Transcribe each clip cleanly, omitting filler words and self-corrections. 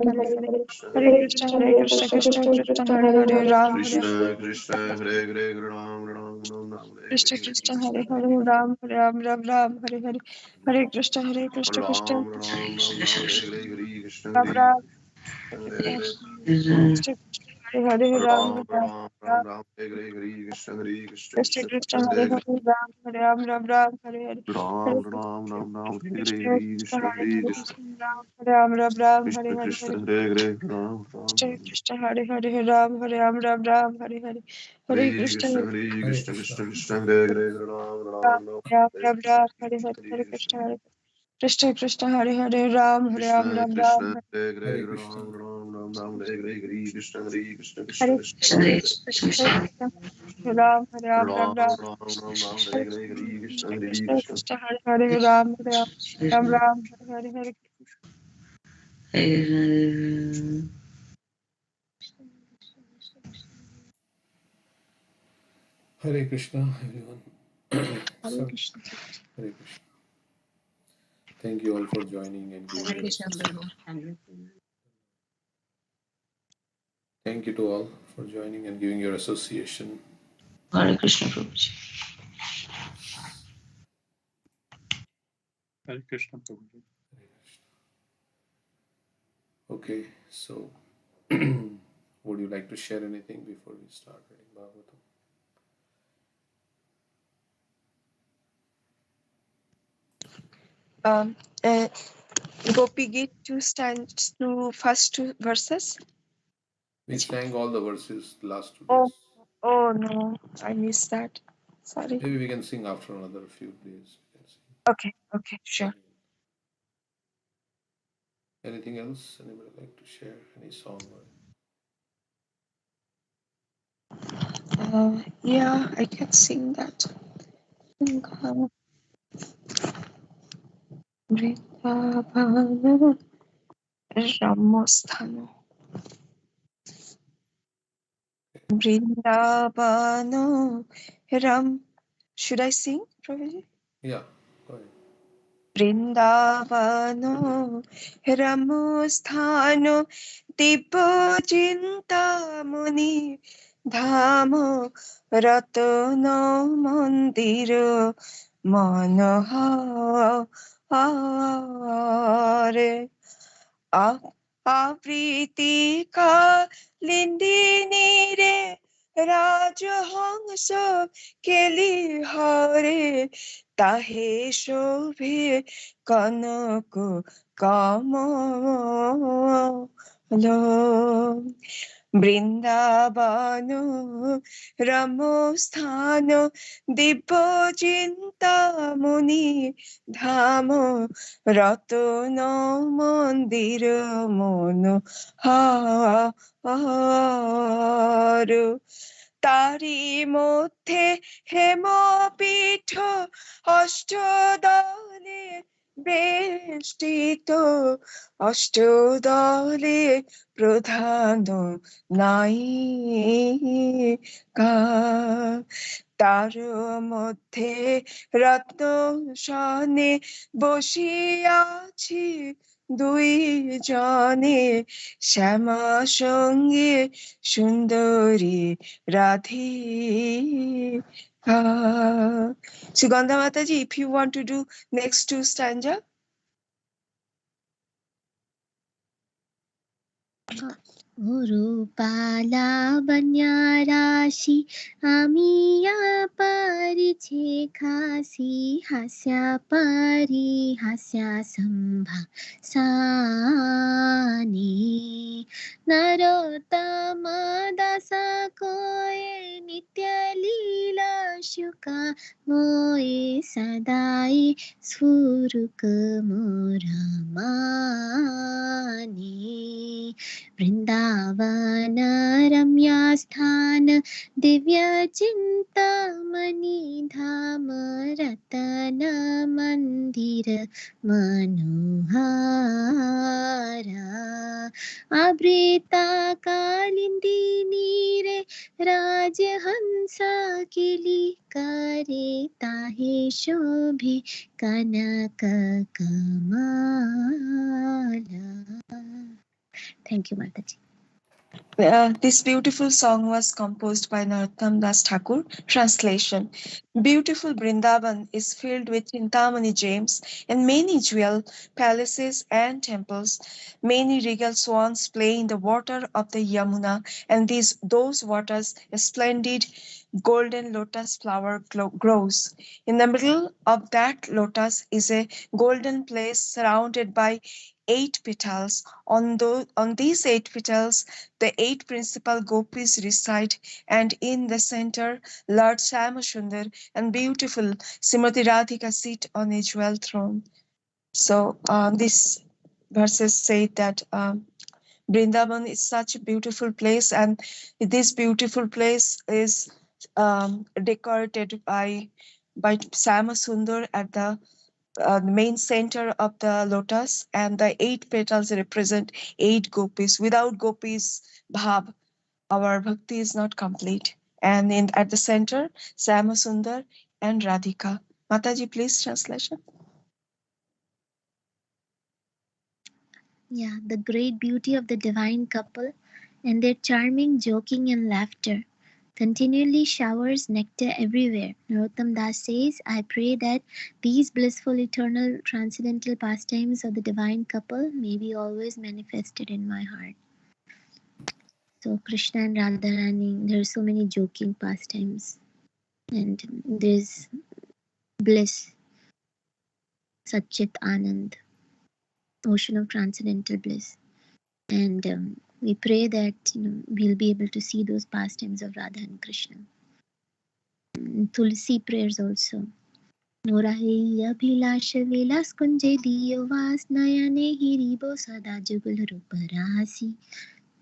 Hare Hare, Hare Krishna, Krishna Krishna, Hare Hare, Ram, Hare Krishna Krishna, Hare Hare, Ram Ram, Krishna Krishna, Hare Hare, Ram, Ram Ram, Ram, Hare Hare, Hare Krishna, Krishna Krishna, Ram Ram, Hare Hare, Krishna Ram Hare Ram, Hare, Krishna Krishna, Hare Hare, Ram, Ram Ram Ram, Ram, Ram Hare Hare, Krishna Hare, Krishna Krishna Krishna, Krishna, Hare Hare Hare, Hare, Ram, Ram Ram Ram, Hare Hare, Ram Ram, Ram Hare Krishna Hare, Krishna, Krishna Hare Hare, Hare, Krishna Ram Ram Ram, Hare Krishna Hare, Krishna, Hare Hare Hare, Ram Krishna Ram, Krishna, Hare Hare, Ram Ram Ram, Hare Hare, Hare Hare Krishna, Krishna, Hare Hare Hare Krishna, Krishna. Krishna Krishna, Hare Hare, Ram Ram Ram, Ram Hare Ram Krishna, Ram, Hare Krishna Hare, Hare Hare Krishna, Krishna, Hare Krishna Krishna, Hare Hare, Ram Krishna Ram Ram, Krishna, Hare Hare Hare, Krishna. Ram Ram, Ram Hare Hare, Krishna Hare Krishna, Krishna Hare Krishna, Krishna, Hare Krishna, Ram Ram Ram Ram Ram, Ram, Ram Hare Hare Hare, Krishna Krishna Hare Krishna Krishna, Krishna, Hare Hare, Ram Ram Ram, Hare Hare. Hare Krishna, everyone. Hare Sorry. Krishna. Hare Krishna. Thank you all for joining and giving your Thank you to all for joining and giving your association. Hare Krishna Prabhuji. Hare Krishna Prabhuji. Okay, so would you like to share anything before we start reading Bhagavatam? Gopi Gita, two stands, two first two verses. We sang all the verses last 2 Oh, days. oh no, I missed that. Sorry. Maybe we can sing after another few days. We can sing. Okay, sure. Anything else? Anybody like to share? Any song? Yeah, I can sing that. Vrindavana Ramosthana. Vrindavana Ram. Should I sing, Prabhuji? Yeah, go ahead. Vrindavano Ramosthano Dipo Chintamani Dhamo Ratno Mandiro Manohare Apriti Kalindini Re Rajahangsa Keli Hare Tahe Shobhe Kanako Kamalo Brindavano Ramosthano Dipo Chintamuni Dhamo Ratno Mandiro Mono Haru Tari Mothe Hemapitho Ashtadale Beshtito Ashtadale Pradhano Naika তার মধ্যে রত্ন সনে বসিয়াছি দুই জনে শ্যামা সঙ্গে সুন্দরী Radhika. Sugandha Mataji, if you want to do next two stanza. Rupala বন্যারাশি আমি পরিছে খাসি হাস্যা পরি হাস্যা সম্ভা সানি নরোত্তম দাস কোয়ে নিত্য লীলা শুকা মোয়ে সদাই স্ফুরুক মোরামানি वृंदावन रम्या स्थान दिव्य चिंतामणि धाम रतन मंदिर मनोहारा आवृता कालिंदी रे राजहंसा किली करे ताहे शोभे कनक Kamala Thank you, Mataji. This beautiful song was composed by Narottam Das Thakur. Translation. Beautiful Vrindavan is filled with Chintamani gems and many jewel palaces and temples. Many regal swans play in the water of the Yamuna, and those waters a splendid golden lotus flower grows. In the middle of that lotus is a golden place surrounded by 8 petals. On these 8 petals, the 8 principal gopis reside, and in the center, Lord Shyamsundar and beautiful Srimati Radhika sit on a jewel throne. So these verses say that Vrindavan is such a beautiful place, and this beautiful place is decorated by Shyamsundar at the main center of the lotus, and the 8 petals represent 8 gopis. Without gopis, bhav, our bhakti is not complete. And at the center, Shyamsundar and Radhika. Mataji, please translation. Yeah, the great beauty of the divine couple and their charming joking and laughter continually showers nectar everywhere. Narottam Das says, I pray that these blissful, eternal, transcendental pastimes of the divine couple may be always manifested in my heart. So Krishna and Radharani, there are so many joking pastimes, and there's bliss, Satchit Anand, ocean of transcendental bliss. And we pray that we'll be able to see those pastimes of Radha and Krishna. Tulsi prayers also. Norahi abhilasha velas kunje diyo vas nayane hiribo sada jugal ruparasi.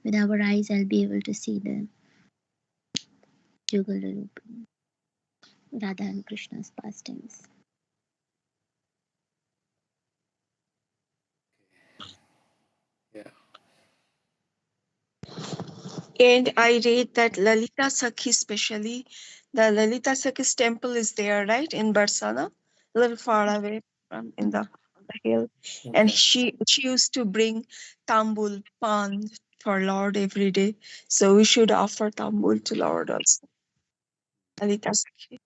With our eyes, I'll be able to see the jugal rupa, Radha and Krishna's pastimes. Yeah. And I read that Lalita Sakhi, especially the Lalita Sakhi's temple is there, right, in Barsana, a little far away from in the on the hill. And Okay. she used to bring tambul pan for Lord every day. So we should offer tambul to Lord also. Lalita Sakhi.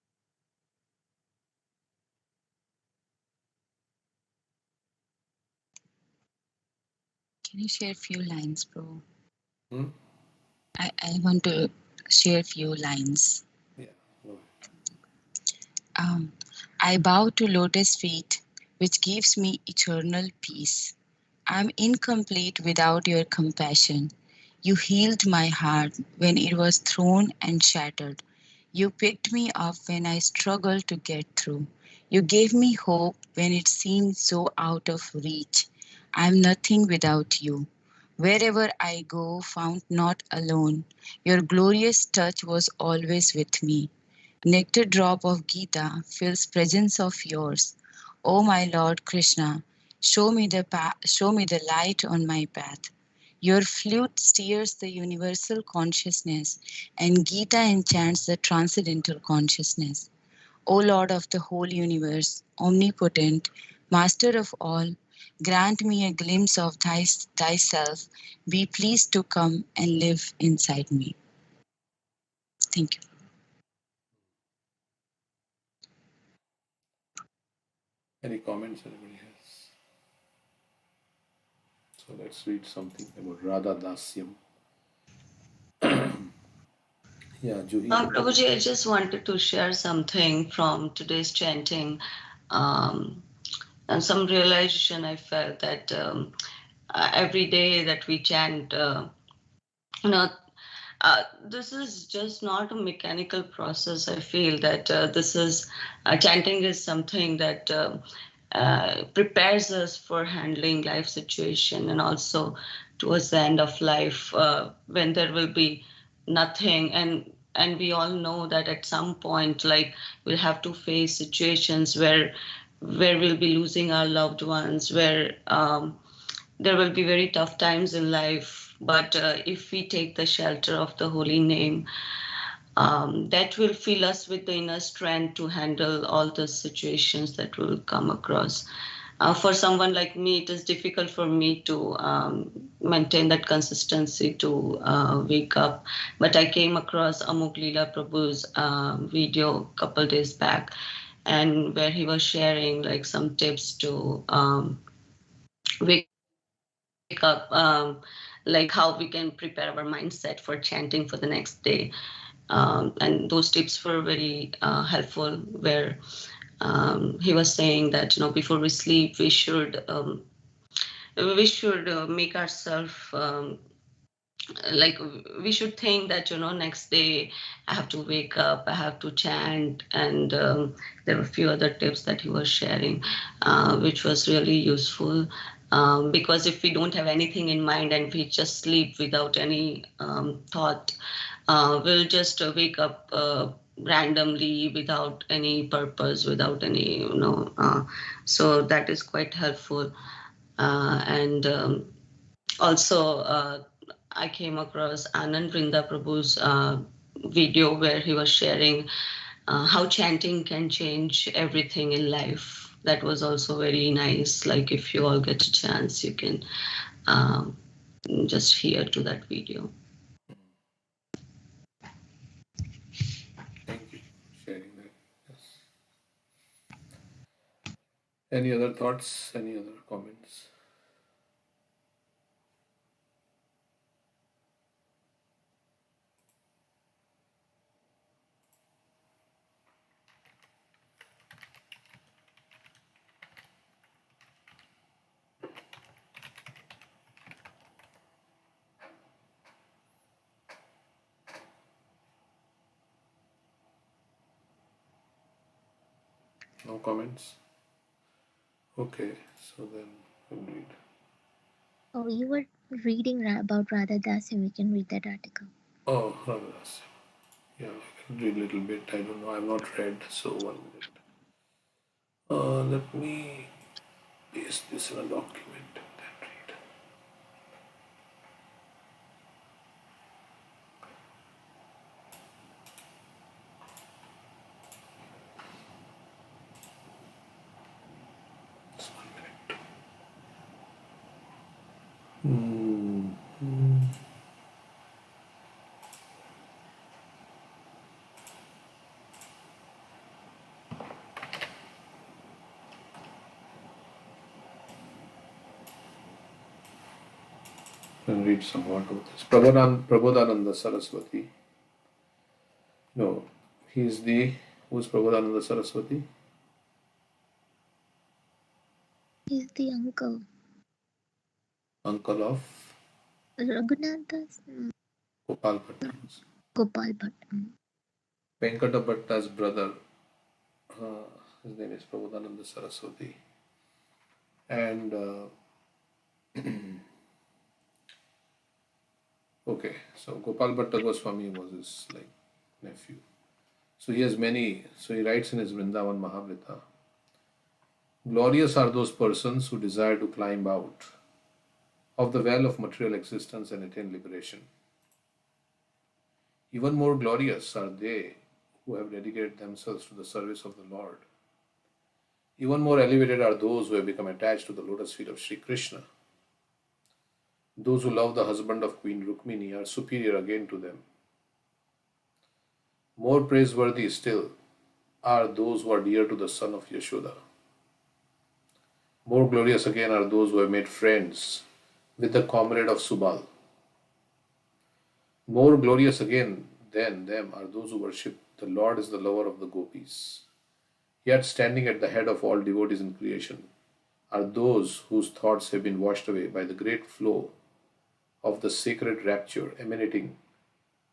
Can you share a few lines, bro? Hmm? I want to share a few lines. Yeah. Go ahead. I bow to lotus feet, which gives me eternal peace. I'm incomplete without your compassion. You healed my heart when it was thrown and shattered. You picked me up when I struggled to get through. You gave me hope when it seemed so out of reach. I'm nothing without you. Wherever I go, found not alone. Your glorious touch was always with me. Nectar drop of Gita fills presence of yours. O my Lord Krishna, show me the light on my path. Your flute steers the universal consciousness, and Gita enchants the transcendental consciousness. O Lord of the whole universe, omnipotent, master of all, grant me a glimpse of thyself. Be pleased to come and live inside me. Thank you. Any comments anybody has? So let's read something about Radha Dasyam. Yeah, Juhi. Prabhuji, I just wanted to share something from today's chanting, and some realization I felt that every day that we chant, you know, this is just not a mechanical process. I feel that this is chanting is something that prepares us for handling life situation, and also towards the end of life when there will be nothing, and we all know that at some point, like, we'll have to face situations where we'll be losing our loved ones, where there will be very tough times in life. But if we take the shelter of the holy name, that will fill us with the inner strength to handle all the situations that will come across. For someone like me, it is difficult for me to maintain that consistency to wake up. But I came across Amuk Leela Prabhu's video a couple days back, and where he was sharing like some tips to wake up, like how we can prepare our mindset for chanting for the next day. And those tips were very helpful, where he was saying that before we sleep we should make ourselves like we should think that next day I have to wake up, I have to chant, and there were a few other tips that he was sharing, which was really useful. Because if we don't have anything in mind and we just sleep without any thought, we'll just wake up randomly without any purpose, without any so that is quite helpful. And Also, I came across Anand Vrinda Prabhu's video where he was sharing how chanting can change everything in life. That was also very nice. Like, if you all get a chance, you can um, just hear to that video. Thank you for sharing that. Yes. Any other thoughts? Any other comments? No comments? Okay, so then we'll read. Oh, you were reading about Radha Das, and we can read that article. Oh, Ramadas. Yeah, I can read a little bit. I don't know. I've not read, so 1 minute. Let me paste this in a document and then read. Just 1 minute. And read somewhat of this. Prabodhananda Saraswati. No, he's the. Who's Prabodhananda Saraswati? He's the uncle. Uncle of Raghunath Das? Gopal Bhatta. Gopal Bhatt. Venkata Bhatta's brother. His name is Prabodhananda Saraswati. And okay, so Gopal Bhatta Goswami was his nephew. So he has many. So he writes in his Vrindavan Mahavrita. Glorious are those persons who desire to climb out of the well of material existence and attain liberation. Even more glorious are they who have dedicated themselves to the service of the Lord. Even more elevated are those who have become attached to the lotus feet of Sri Krishna. Those who love the husband of Queen Rukmini are superior again to them. More praiseworthy still are those who are dear to the son of Yashoda. More glorious again are those who have made friends with the comrade of Subal. More glorious again than them are those who worship the Lord as the lover of the gopis. Yet standing at the head of all devotees in creation are those whose thoughts have been washed away by the great flow of the sacred rapture emanating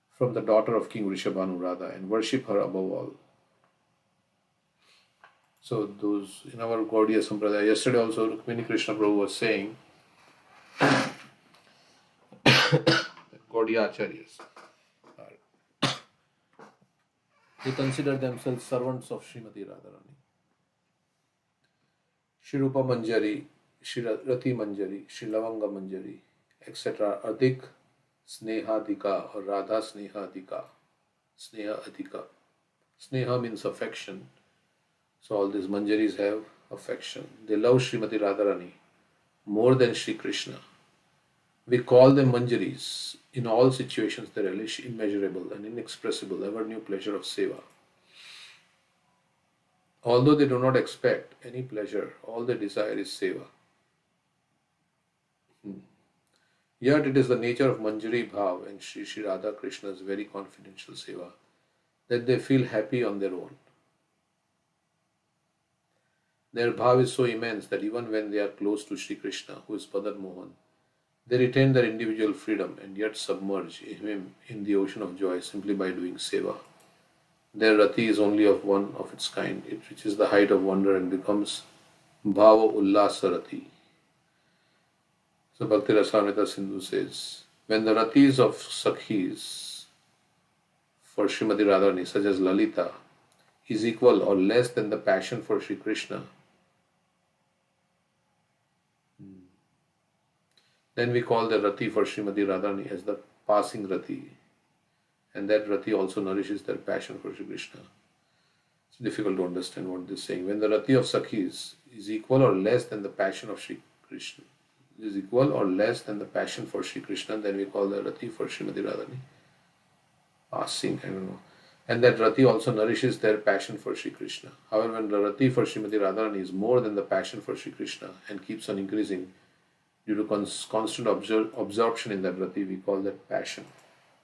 from the daughter of King Rishabhanu Radha and worship her above all. So those in our Gaudiya Sampradaya, yesterday also Rukmini Krishna Prabhu was saying Gaudiya Acharyas they consider themselves servants of Srimati Radharani. Shri Rupa Manjari, Shri Rati Manjari, Shri Lavanga Manjari, etc. Adhik Snehadika or Radha Snehadika. Sneha Adhika. Sneha means affection. So all these Manjaris have affection. They love Srimati Radharani more than Sri Krishna. We call them Manjaris. In all situations, they relish immeasurable and inexpressible, ever new pleasure of seva. Although they do not expect any pleasure, all they desire is seva. Yet it is the nature of Manjari Bhav and Sri Radha Krishna's very confidential seva that they feel happy on their own. Their bhav is so immense that even when they are close to Sri Krishna, who is Padan Mohan, they retain their individual freedom and yet submerge him in the ocean of joy simply by doing seva. Their rati is only of one of its kind. It reaches the height of wonder and becomes Bhava Ullasa Rati. So Bhakti Rasamrita Sindhu says, when the ratis of Sakhis for Srimati Radharani, such as Lalita, is equal or less than the passion for Sri Krishna, then we call the rati for Srimati Radharani as the passing rati. And that rati also nourishes their passion for Sri Krishna. It's difficult to understand what this is saying. When the rati of Sakhis is equal or less than the passion of Sri Krishna, is equal or less than the passion for Sri Krishna, then we call the rati for Srimati Radharani. Passing, I don't know. And that rati also nourishes their passion for Sri Krishna. However, when the rati for Srimati Radharani is more than the passion for Sri Krishna and keeps on increasing due to constant absorption in that rati, we call that passion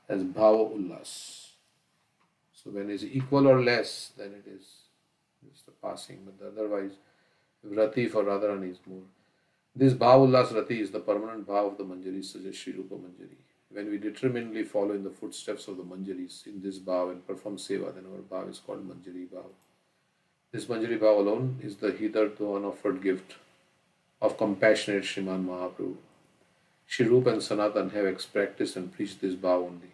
as bhava ullas. So when it is equal or less, then it is just a passing. But otherwise, rati for Radharani is more. This bhava ullas rati is the permanent bhava of the Manjaris, such as Sri Rupa Manjari. When we determinedly follow in the footsteps of the Manjaris in this bhav and perform seva, then our bhav is called Manjari bhav. This Manjari bhav alone is the hitherto unoffered gift of compassionate Sriman Mahaprabhu. Sri Rupa and Sanatan have practiced and preached this bhav only.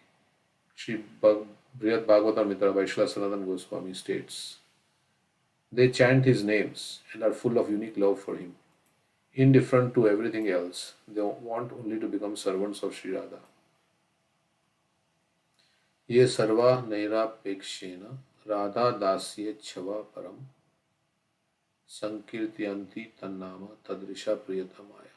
Sri Brihad Bhagavatam Mitra by Srila Sanatan Goswami states, they chant his names and are full of unique love for him. Indifferent to everything else, they want only to become servants of Sri Radha. Ye sarva nairapekshena Radha dasye chava param sankirtyanti tannama tadrisha priyatamaya.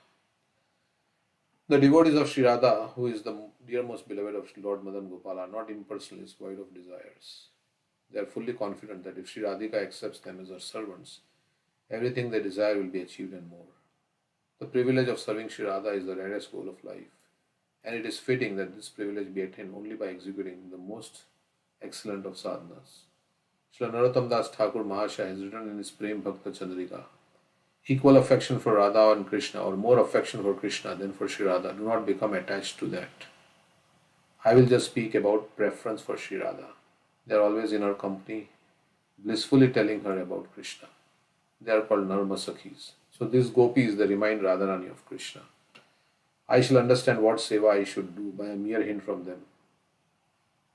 The devotees of Sri Radha, who is the dearmost beloved of Lord Madan Gopal, are not impersonalists void of desires. They are fully confident that if Sri Radhika accepts them as her servants, everything they desire will be achieved and more. The privilege of serving Sri Radha is the rarest goal of life, and it is fitting that this privilege be attained only by executing the most excellent of sadhanas. Srila Narottam Das Thakur Mahashaya has written in his Prem Bhakta Chandrika, equal affection for Radha and Krishna or more affection for Krishna than for Sri Radha. Do not become attached to that. I will just speak about preference for Sri Radha. They are always in her company, blissfully telling her about Krishna. They are called Narma Sakhis. So these gopis, they remind Radharani of Krishna. I shall understand what seva I should do by a mere hint from them.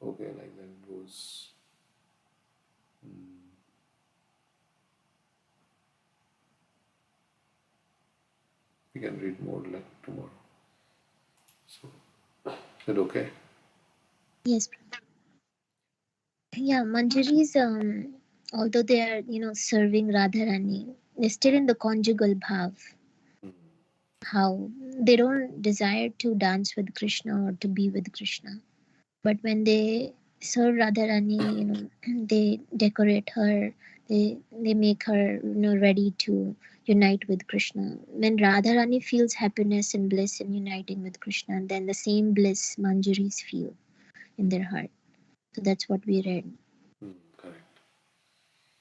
Okay, like that it goes. We can read more like tomorrow. So, is it okay? Yes. Yeah, Manjaris, although they are, serving Radharani, they're still in the conjugal bhav. How they don't desire to dance with Krishna or to be with Krishna. But when they serve Radharani, they decorate her, they make her, ready to unite with Krishna. When Radharani feels happiness and bliss in uniting with Krishna, then the same bliss Manjaris feel in their heart. So that's what we read. Correct.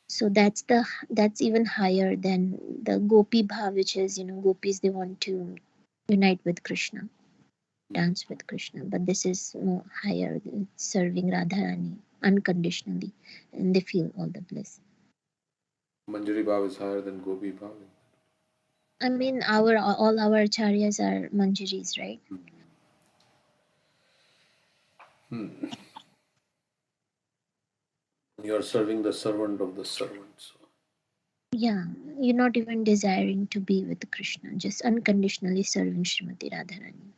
So that's even higher than the gopi bhav, which is, gopis, they want to unite with Krishna, dance with Krishna. But this is more higher, serving Radharani unconditionally, and they feel all the bliss. Manjari Bhav is higher than Gopi Bhav. I mean, all our acharyas are Manjaris, right? You are serving the servant of the servant. So. Yeah, you're not even desiring to be with Krishna, just unconditionally serving Srimati Radharani.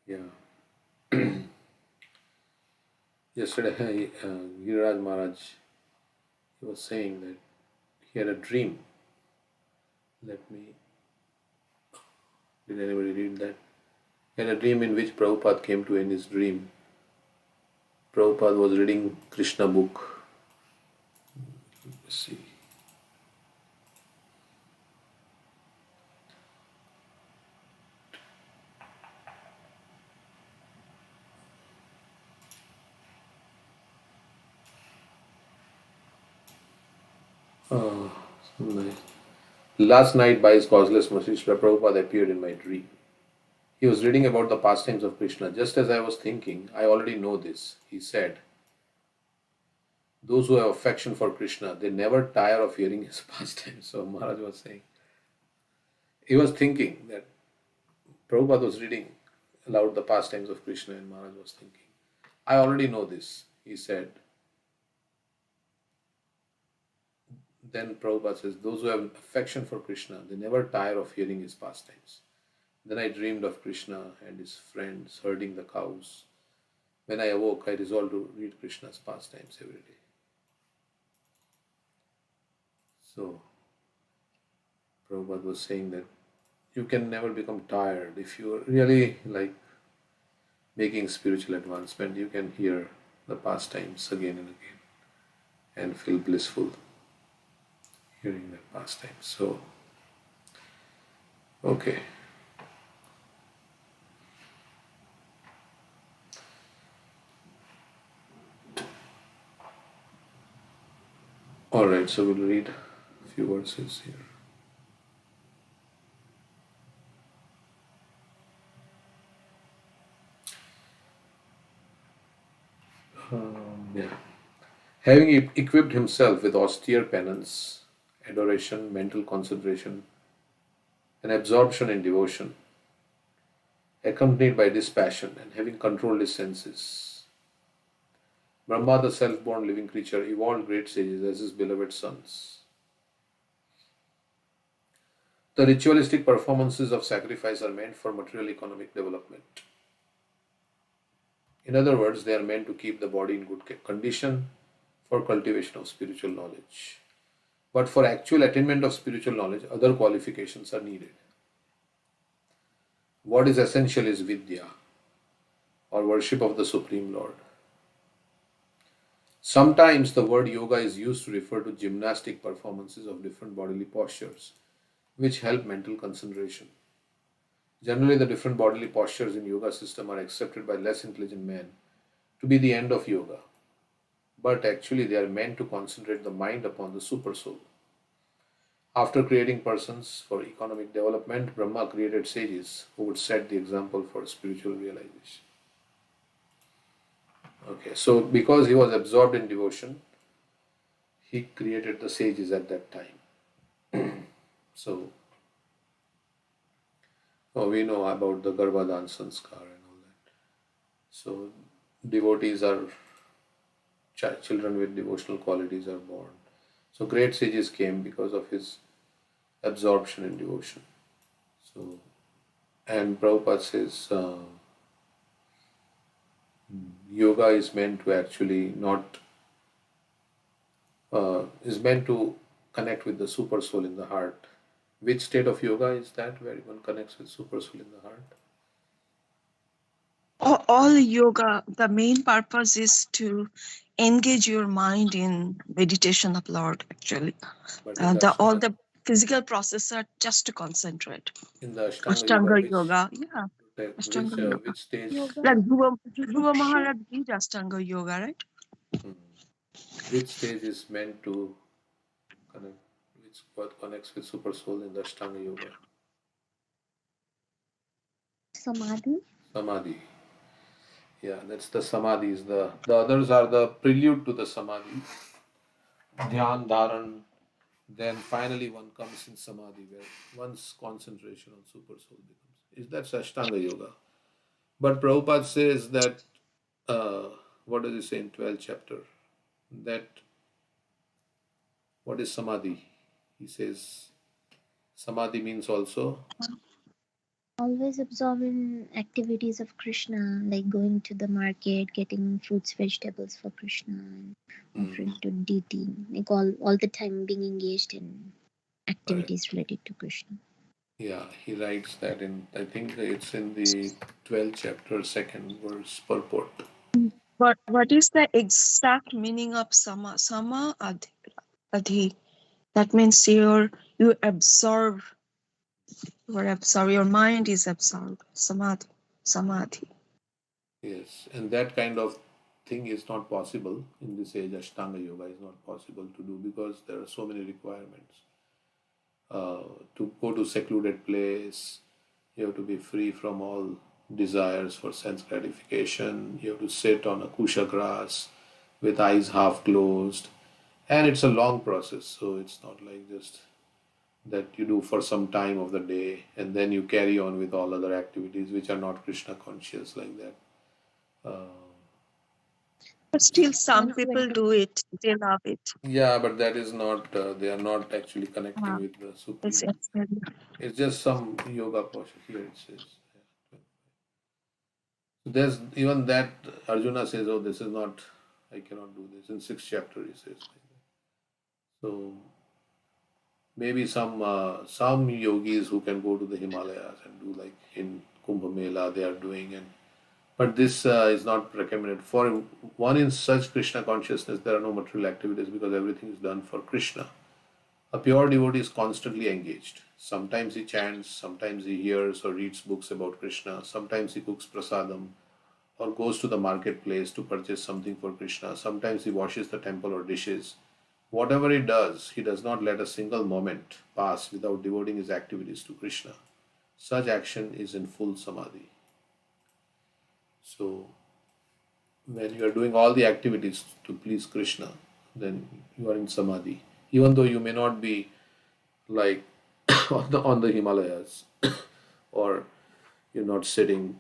Yeah. Yesterday, Giriraj Maharaj, he was saying that he had a dream. Let me. Did anybody read that? He had a dream in which Prabhupada came to in his dream. Prabhupada was reading Krishna book. Let's see. Oh, so nice. Last night, by his causeless mercy, Srila Prabhupada appeared in my dream. He was reading about the pastimes of Krishna. Just as I was thinking, I already know this. He said, those who have affection for Krishna, they never tire of hearing his pastimes. So Maharaj was saying, he was thinking that Prabhupada was reading aloud the pastimes of Krishna, and Maharaj was thinking, I already know this. He said, then Prabhupada says, those who have affection for Krishna, they never tire of hearing his pastimes. Then I dreamed of Krishna and his friends herding the cows. When I awoke, I resolved to read Krishna's pastimes every day. So, Prabhupada was saying that you can never become tired. If you really like making spiritual advancement, you can hear the pastimes again and again and feel blissful hearing the pastimes. So, okay. Alright, so we'll read a few verses here. Yeah. Having equipped himself with austere penance, adoration, mental concentration, and absorption in devotion, accompanied by dispassion and having controlled his senses, Brahma, the self-born living creature, evolved great sages as his beloved sons. The ritualistic performances of sacrifice are meant for material economic development. In other words, they are meant to keep the body in good condition for cultivation of spiritual knowledge. But for actual attainment of spiritual knowledge, other qualifications are needed. What is essential is vidya, or worship of the Supreme Lord. Sometimes the word yoga is used to refer to gymnastic performances of different bodily postures, which help mental concentration. Generally, the different bodily postures in yoga system are accepted by less intelligent men to be the end of yoga. But actually, they are meant to concentrate the mind upon the supersoul. After creating persons for economic development, Brahma created sages who would set the example for spiritual realization. Okay, so because he was absorbed in devotion, he created the sages at that time. So, we know about the Garbhadan Sanskar and all that. So, devotees are children with devotional qualities are born. So, great sages came because of his absorption in devotion. So, and Prabhupada says yoga is meant to actually not is meant to connect with the super soul in the heart. Which state of yoga is that where one connects with super soul in the heart? All yoga, the main purpose is to engage your mind in meditation of Lord, actually. But in All the physical process are just to concentrate. in the Ashtanga Ashtanga yoga, yoga, yeah. Ashtanga which yoga. which stage? Yoga. Like Dhruva Maharaj did Ashtanga yoga, right? Which stage is meant to connect? Which what connects with super soul in the Ashtanga yoga? Samadhi. Samadhi. Yeah, that's the samadhis. The others are the prelude to the samadhi. Dhyan, dharan. Then finally one comes in samadhi where one's concentration on super soul becomes. Is that Ashtanga yoga? But Prabhupada says that what does he say in 12th chapter? That what is samadhi? He says samadhi means also Always absorbed in activities of Krishna, like going to the market, getting fruits, vegetables for Krishna, and Mm. offering to deity. Like all the time being engaged in Right. activities related to Krishna. Yeah, he writes that in, I think it's in the 12th chapter, second verse purport. What is the exact meaning of adhi? That means you absorb, your mind is absorbed. Samadhi. Yes, and that kind of thing is not possible in this age. Ashtanga yoga is not possible to do because there are so many requirements. To go to secluded place, you have to be free from all desires for sense gratification. You have to sit on a kusha grass with eyes half closed, and it's a long process. So it's not like just that you do for some time of the day and then you carry on with all other activities which are not Krishna conscious like that. Uh, But still, some people do it. They love it. yeah, but that is not, they are not actually connecting Uh, with the it's, Supreme. it's very- It's just some yoga posture. Here it says. Yeah. So there's even that Arjuna says, oh, this is not, I cannot do this. In sixth chapter, he says like that. So maybe some yogis who can go to the Himalayas and do like in Kumbh Mela they are doing, and but this is not recommended for one in such Krishna consciousness. There are no material activities because everything is done for Krishna. A pure devotee is constantly engaged. Sometimes he chants, sometimes he hears or reads books about Krishna, sometimes he cooks prasadam or goes to the marketplace to purchase something for Krishna, sometimes he washes the temple or dishes. Whatever he does not let a single moment pass without devoting his activities to Krishna. Such action is in full samadhi. So, when you are doing all the activities to please Krishna, then you are in samadhi. Even though you may not be like on the Himalayas, or you're not sitting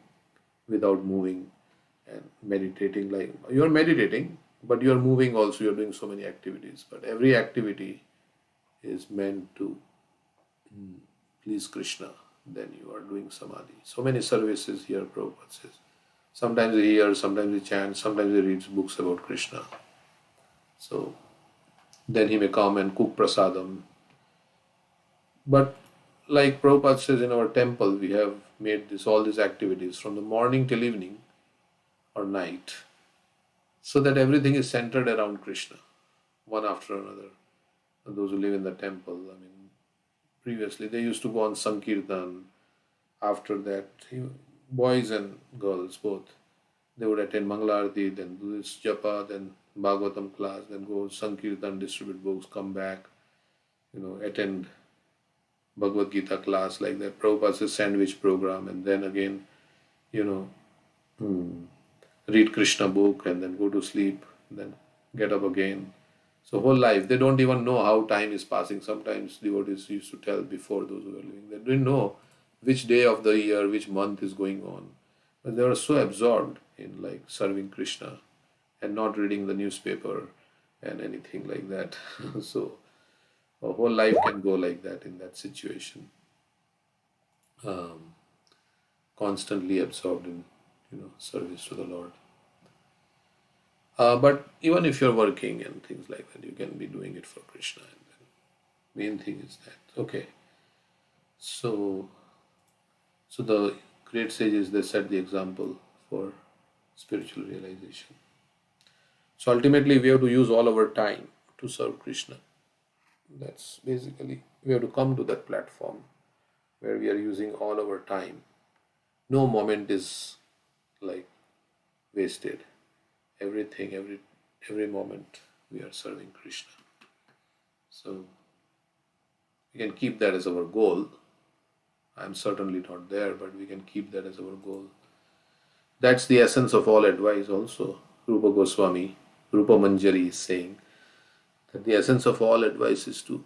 without moving and meditating, like you're meditating, but you're moving also, you're doing so many activities. But every activity is meant to please Krishna, then you are doing samadhi. So many services here, Prabhupada says. Sometimes he hears, sometimes he chants, sometimes he reads books about Krishna. So then he may come and cook prasadam. But like Prabhupada says, in our temple, we have made all these activities from the morning till evening or night, so that everything is centered around Krishna, one after another. And those who live in the temple, I mean, previously they used to go on Sankirtan. After that, boys and girls both, they would attend Mangalarti, then do this japa, then Bhagavatam class, then go Sankirtan, distribute books, come back, attend Bhagavad Gita class like that. Prabhupada's sandwich program, and then again, you know, read Krishna book, and then go to sleep, then get up again. So whole life, they don't even know how time is passing. Sometimes devotees used to tell before those who were living, they didn't know which day of the year, which month is going on. But they were so absorbed in like serving Krishna and not reading the newspaper and anything like that. So a whole life can go like that in that situation, um, constantly absorbed in service to the Lord. But even if you're working and things like that, you can be doing it for Krishna. And then main thing is that okay. So the great sages, they set the example for spiritual realization. So ultimately, we have to use all our time to serve Krishna. That's basically, we have to come to that platform where we are using all our time. No moment is like wasted. Everything, every moment we are serving Krishna. So we can keep that as our goal. I'm certainly not there, but we can keep that as our goal. That's the essence of all advice also. Rupa Goswami, Rupa Manjari is saying that the essence of all advice is to,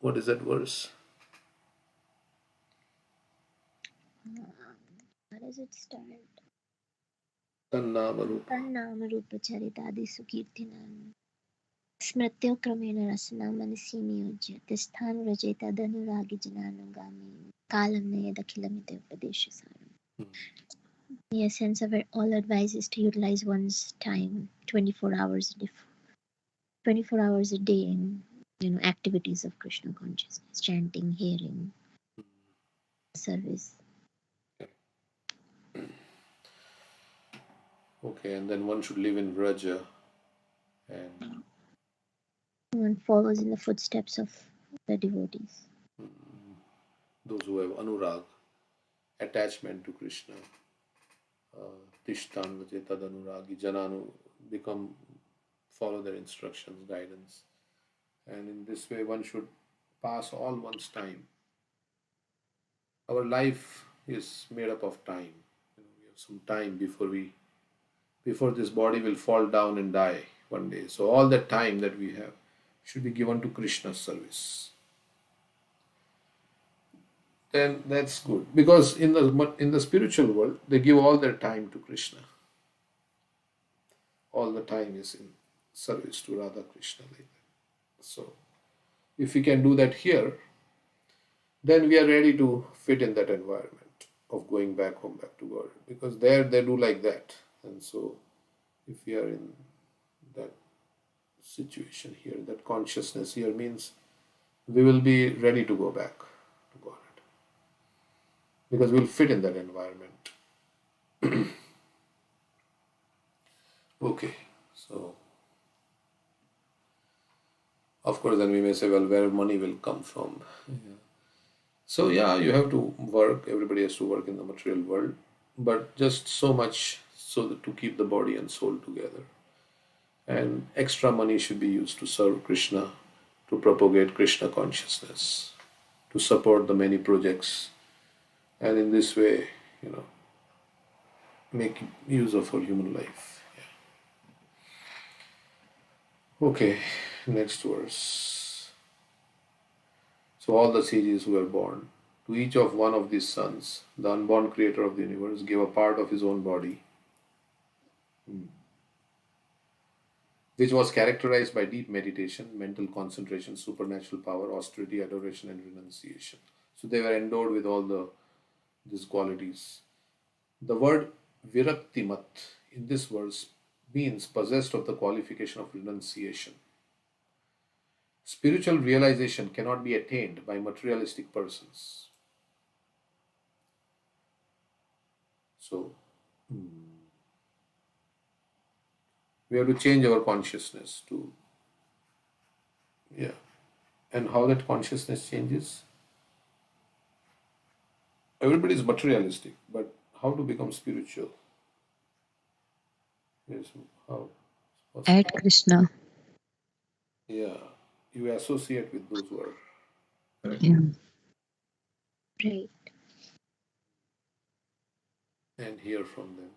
what is that verse? How does it start? Tannama Rupa. Tannama Rupa Charitadi Sukirtinam. स्मृत्योक्रमेण रसना मनसि नियोज्य तिष्ठान् व्रजेतदनुरागिजनानुगामी कालं नयदखिलमित्युपदेशसारम्. The essence of it, all advice is to utilize one's time 24 hours 24 hours a day in activities of Krishna consciousness, chanting, hearing, service. Okay, and then one should live in Vraja, and One follows in the footsteps of the devotees. those who have anurag, attachment to Krishna, tishtan vajeta anuragi jananu, become follow their instructions, guidance, and in this way one should pass all one's time. Our life is made up of time. We have some time before this body will fall down and die one day. So all the time that we have should be given to Krishna's service. Then that's good, because in the spiritual world they give all their time to Krishna. All the time is in service to Radha Krishna. So if we can do that here, then we are ready to fit in that environment of going back home, back to God, because there they do like that. And so if we are in that situation here, that consciousness here, means we will be ready to go back to God, because we'll fit in that environment. Okay, so of course then we may say, well, where money will come from? So yeah, you have to work, everybody has to work in the material world, but just so much so that to keep the body and soul together. And extra money should be used to serve Krishna, to propagate Krishna consciousness, to support the many projects, and in this way, make use of our human life. Yeah. Okay, next verse. So all the sages who were born, to each of one of these sons, the unborn creator of the universe gave a part of his own body, which was characterized by deep meditation, mental concentration, supernatural power, austerity, adoration, and renunciation. So they were endowed with all these qualities. The word viraktimat in this verse means possessed of the qualification of renunciation. Spiritual realization cannot be attained by materialistic persons. So, we have to change our consciousness to, and how that consciousness changes? Everybody is materialistic, but how to become spiritual? Yes, how? At Krishna. Yeah, you associate with those who are correct. Yeah. Right. And hear from them.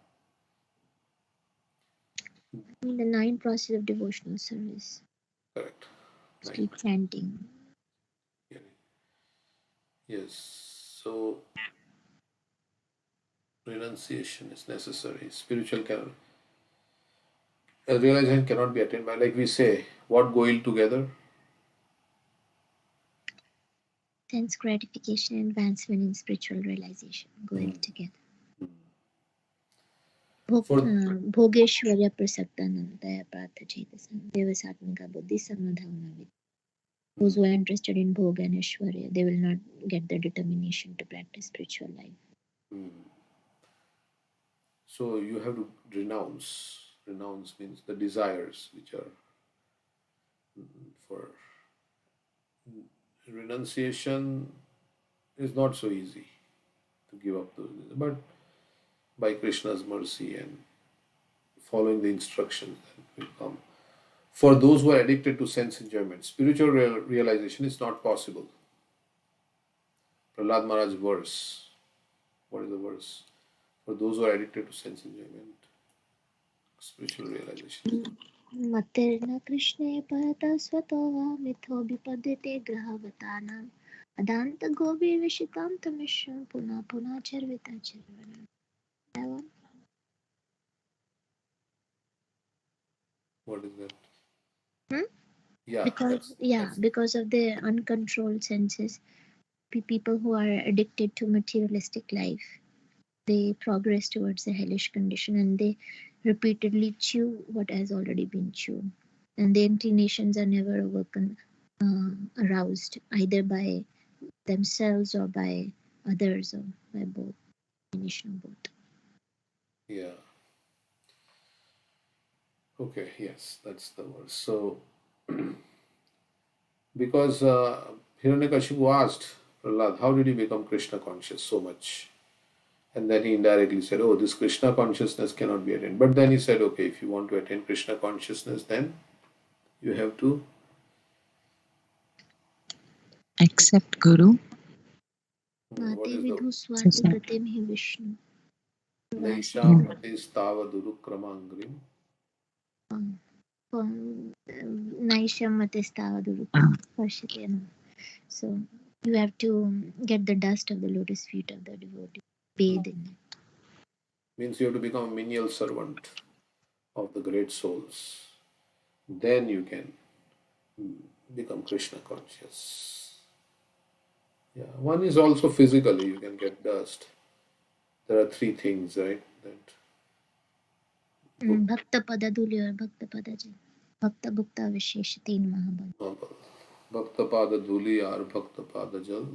The 9 process of devotional service. Correct. Keep chanting. Yes. So renunciation is necessary. Realization cannot be attained by, like we say, what go ill together? Sense gratification and advancement in spiritual realization going together. Bhogeshwarya prasaktanandaya partha chetasam devasatmika buddhi samadhavana. Those who are interested in bhoga and Aishwarya, they will not get the determination to practice spiritual life. So you have to renounce. Renounce means the desires which are for renunciation is not so easy to give up those, but by Krishna's mercy and following the instructions that will come. For those who are addicted to sense enjoyment, spiritual realization is not possible. Prahlad Maharaj verse. What is the verse? For those who are addicted to sense enjoyment, spiritual realization. Materna Krishna parata svatova mitho bipadete grahavatana adanta gobi vishitam tamishra puna puna charvita charvana. That one? What is that? Yeah, Because of the uncontrolled senses, people who are addicted to materialistic life, they progress towards the hellish condition, and they repeatedly chew what has already been chewed, and the inclinations are never awoken, aroused either by themselves or by others, or by both, combination of both. yeah. Okay, yes, that's the verse. So, because Hiranyakashipu asked Prahlad, how did you become Krishna conscious so much? And then he indirectly said, oh, this Krishna consciousness cannot be attained. But then he said, okay, if you want to attain Krishna consciousness, then you have to Accept Guru. what Mate is the vidhu swati gatim hi Vishnu. Naisham Matistava Durukramangram. So you have to get the dust of the lotus feet of the devotee, bathe in it. Means you have to become a menial servant of the great souls. Then you can become Krishna conscious. Yeah, one is also physically, you can get dust. There are three things, right? That Bhakta pada dhuli or bhakta pada jal. Bhakta bhukta vishesh teen mahabal. Bhakta pada dhuli or bhakta pada jal,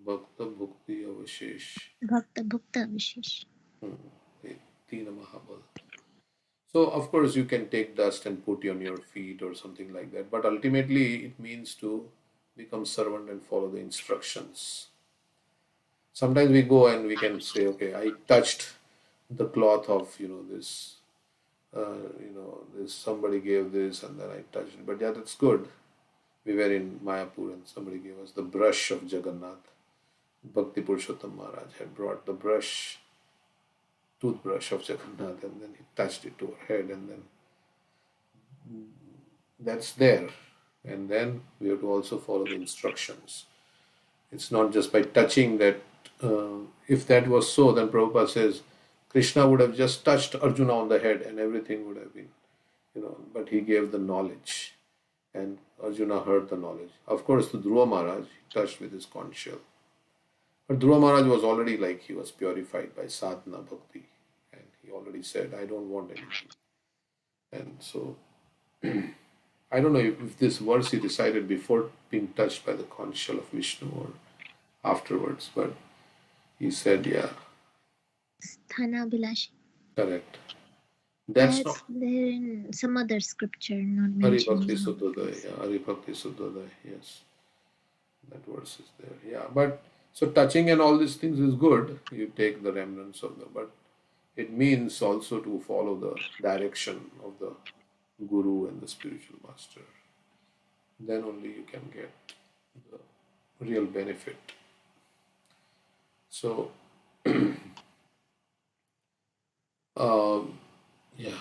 bhakta bhukti avashesh. Bhakta bhukta vishesh. Teen mahabal. So, of course, you can take dust and put on your feet or something like that, but ultimately it means to become servant and follow the instructions. Sometimes we go and we can say, okay, I touched the cloth of, this, this somebody gave this and then I touched it. But yeah, that's good. We were in Mayapur and somebody gave us the brush of Jagannath. Bhakti Purushottam Maharaj had brought the toothbrush of Jagannath, and then he touched it to her head, and then that's there. And then we have to also follow the instructions. It's not just by touching that. If that was so, then Prabhupada says Krishna would have just touched Arjuna on the head and everything would have been, but he gave the knowledge and Arjuna heard the knowledge. Of course, the Dhruva Maharaj, he touched with his conch shell. But Dhruva Maharaj was already he was purified by sadhana bhakti, and he already said, I don't want anything. And so, I don't know if this verse he decided before being touched by the conch shell of Vishnu or afterwards, but he said, yeah. Sthana Bilashi. Correct. That's not there in some other scripture, not Hari mentioned. Bhakti Suddhodaya. Yeah, Hari Bhakti Suddhodaya, yes. That verse is there. Yeah, but so touching and all these things is good. You take the remnants of but it means also to follow the direction of the Guru and the spiritual master. Then only you can get the real benefit. So, yeah.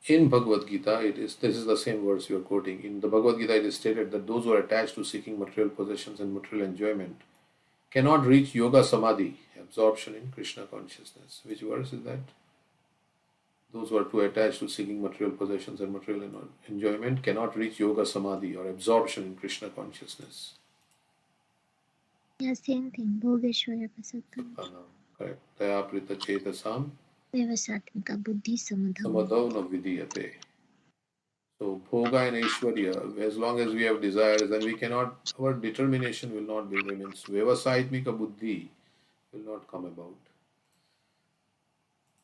In Bhagavad Gita, this is the same verse you are quoting. In the Bhagavad Gita, it is stated that those who are attached to seeking material possessions and material enjoyment cannot reach yoga samadhi, absorption in Krishna consciousness. Which verse is that? Those who are too attached to seeking material possessions and material enjoyment cannot reach yoga samadhi or absorption in Krishna consciousness. Yeah, same thing. Bhogeshwara Pasattam. Correct. Taya prita chetasam Devasatmika buddhi samadhav na vidiyate. So, bhoga and Aishwarya, as long as we have desires, then we cannot, our determination will not be, means Vyasaitmika buddhi will not come about.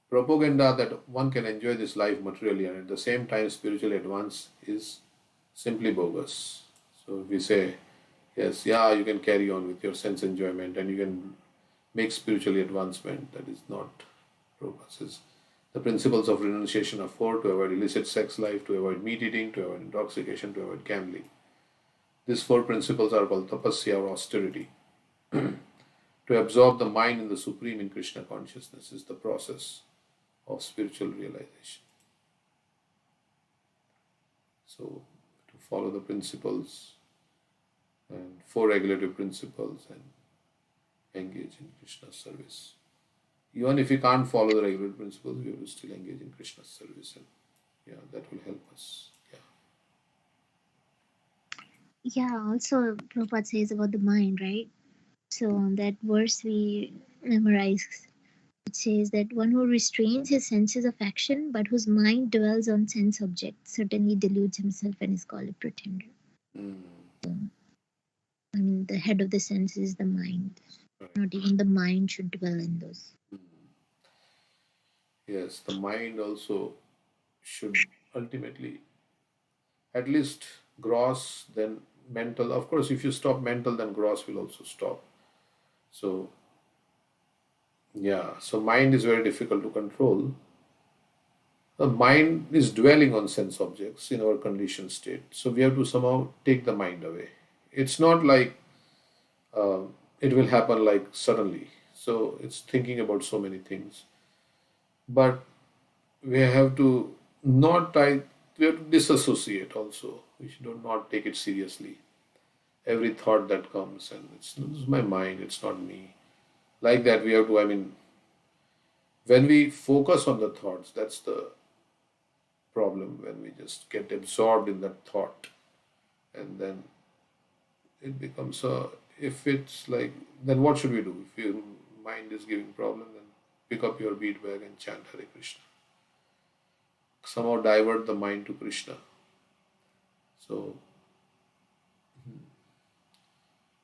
Propaganda that one can enjoy this life materially and at the same time spiritually advance is simply bogus. So, if we say, yes, yeah, you can carry on with your sense enjoyment and you can make spiritually advancement, that is not Prabhupada. The principles of renunciation are four: to avoid illicit sex life, to avoid meat eating, to avoid intoxication, to avoid gambling. These four principles are called tapasya or austerity. To absorb the mind in the supreme in Krishna consciousness is the process of spiritual realization. So, to follow the principles and four regulative principles and engage in Krishna's service. Even if we can't follow the regular principles, we will still engage in Krishna's service, and yeah, that will help us. Yeah. Yeah, also Prabhupada says about the mind, right? So that verse we memorize, it says that one who restrains his senses of action but whose mind dwells on sense objects certainly deludes himself and is called a pretender. Mm. I mean, the head of the senses is the mind. Right. Not even the mind should dwell in those. Mm. Yes, the mind also should ultimately at least gross, then mental. Of course, if you stop mental, then gross will also stop. So, yeah, so mind is very difficult to control. The mind is dwelling on sense objects in our conditioned state. So, we have to somehow take the mind away. It's not like uh, it will happen like suddenly. So, it's thinking about so many things. But we have to not try, we have to disassociate also. We should not take it seriously. Every thought that comes, and it's my mind, it's not me. Like that, we have to, I mean, when we focus on the thoughts, that's the problem, when we just get absorbed in that thought, and then it becomes a, if it's like, then what should we do? If your mind is giving problem, then pick up your bead bag and chant Hare Krishna. Somehow divert the mind to Krishna. So,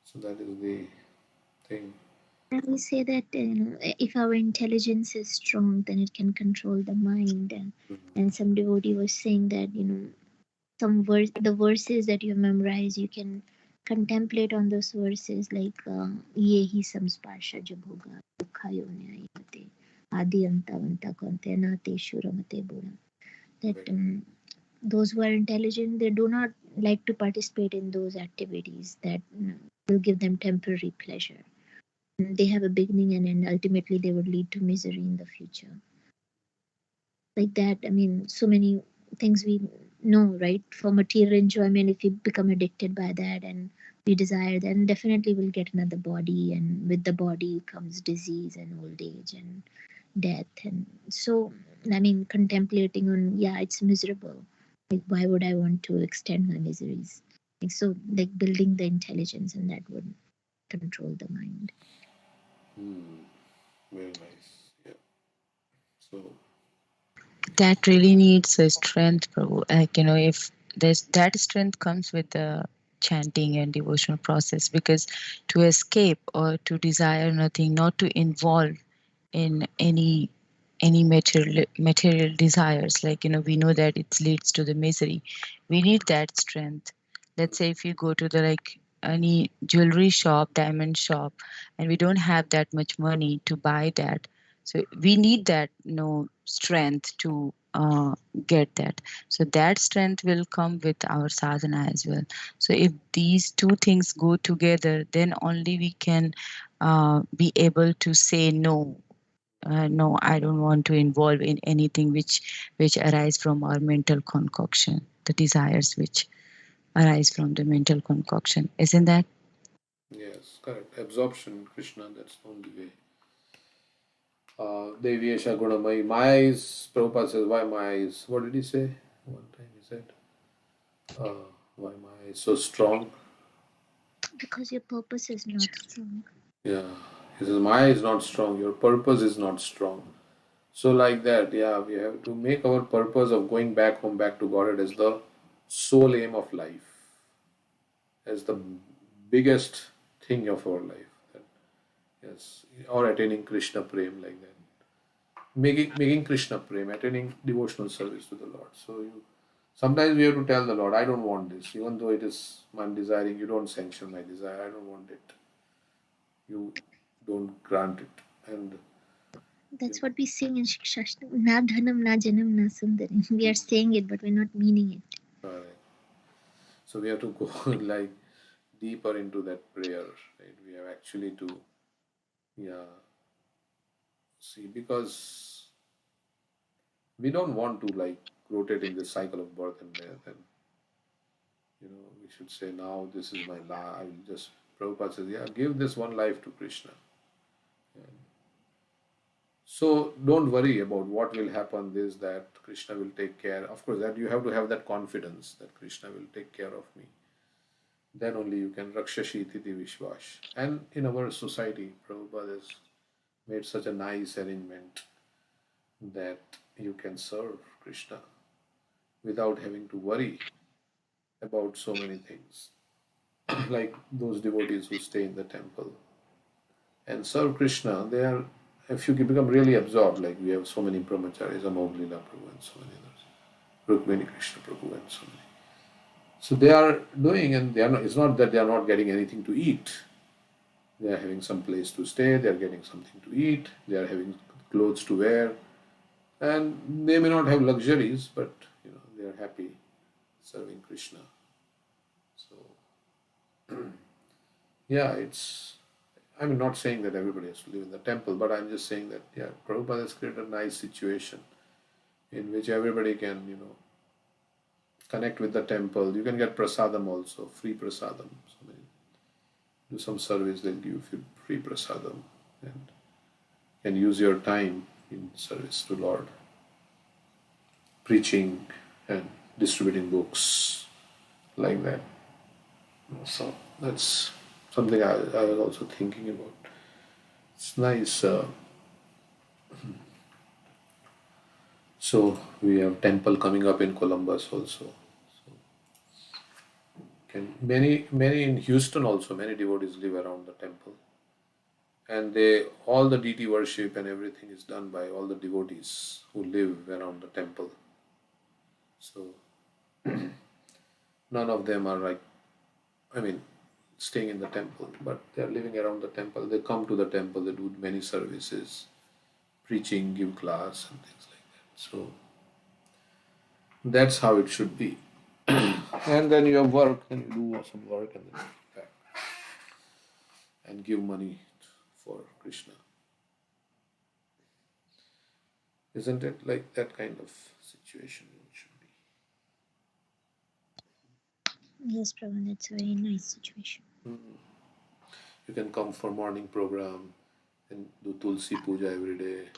so that is the thing. And we say that if our intelligence is strong, then it can control the mind. And some devotee was saying that the verses that you memorize, you can contemplate on those verses like ye hi samsparsha jabhoga dukhayo nyayate adi antavanta kante nate shuramate bura. That those who are intelligent, they do not like to participate in those activities that will give them temporary pleasure. They have a beginning and end. Ultimately, they would lead to misery in the future. Like that, I mean, so many things we know, right? For material enjoyment, if we become addicted by that and we desire, then definitely we'll get another body, and with the body comes disease and old age and death. And so, I mean, contemplating on, yeah, it's miserable. Like, why would I want to extend my miseries? Like, so, like building the intelligence, and that would control the mind. Very nice. Yeah. So, That really needs a strength, Prabhu. Like, if there's that strength comes with the chanting and devotional process, because to escape or to desire nothing, not to involve in any material desires, like we know that it leads to the misery. We need that strength. Let's say if you go to the like any jewelry shop, diamond shop, and we don't have that much money to buy that, so we need that strength to get that. So that strength will come with our sadhana as well. So if these two things go together, then only we can be able to say no. No, I don't want to involve in anything which arise from our mental concoction, the desires which arise from the mental concoction. Isn't that? yes, correct. Absorption in Krishna, that's the only way. Devyesha Gunamai. My eyes, Prabhupada says, why my eyes? What did he say? One time he said, why my eyes so strong? Because your purpose is not strong. Yeah. He says, my eye is not strong, your purpose is not strong. So, like that, yeah, we have to make our purpose of going back home, back to Godhead as the sole aim of life, as the biggest thing of our life. Yes, or attaining Krishna Prem, like that. Making Krishna Prem, attaining devotional service to the Lord. So sometimes we have to tell the Lord, I don't want this, even though it is I'm desiring. You don't sanction my desire. I don't want it. You don't grant it, and That's what we sing in Shikshashtam. Na dhanam, na janam, na sundarim. We are saying it, but we're not meaning it. so we have to go like deeper into that prayer. Right? We have actually to, yeah, see, because we don't want to like rotate in this cycle of birth and death, and we should say, now this is my life. I will just, Prabhupada says, yeah, give this one life to Krishna. So don't worry about what will happen, this, that, Krishna will take care. Of course, that you have to have that confidence that Krishna will take care of me. then only you can Rakshashi Titi Vishwash. And in our society, Prabhupada has made such a nice arrangement that you can serve Krishna without having to worry about so many things. Like those devotees who stay in the temple and serve Krishna, they are, if you become really absorbed, like we have so many brahmacharis, Amoglila Prabhu and so many others, Rukmini Krishna Prabhu and so many. So they are doing, and they are not, it's not that they are not getting anything to eat. They are having some place to stay, they are getting something to eat, they are having clothes to wear, and they may not have luxuries, but they are happy serving Krishna. So yeah, I'm not saying that everybody has to live in the temple, but I'm just saying that Prabhupada has created a nice situation in which everybody can, connect with the temple. You can get prasadam also, free prasadam. So do some service, they'll give you free prasadam and can use your time in service to Lord, preaching and distributing books like that. So that's something I was also thinking about. It's nice. So we have temple coming up in Columbus also. Many in Houston also, many devotees live around the temple. And all the deity worship and everything is done by all the devotees who live around the temple. So none of them are staying in the temple, but they are living around the temple. They come to the temple, they do many services, preaching, give class and things like that. So that's how it should be. And then you have work, and you do some work, and then you come back and give money for Krishna. Isn't it like that kind of situation it should be? Yes, Prabhu, that's a very nice situation. You can come for morning program and do Tulsi Puja every day,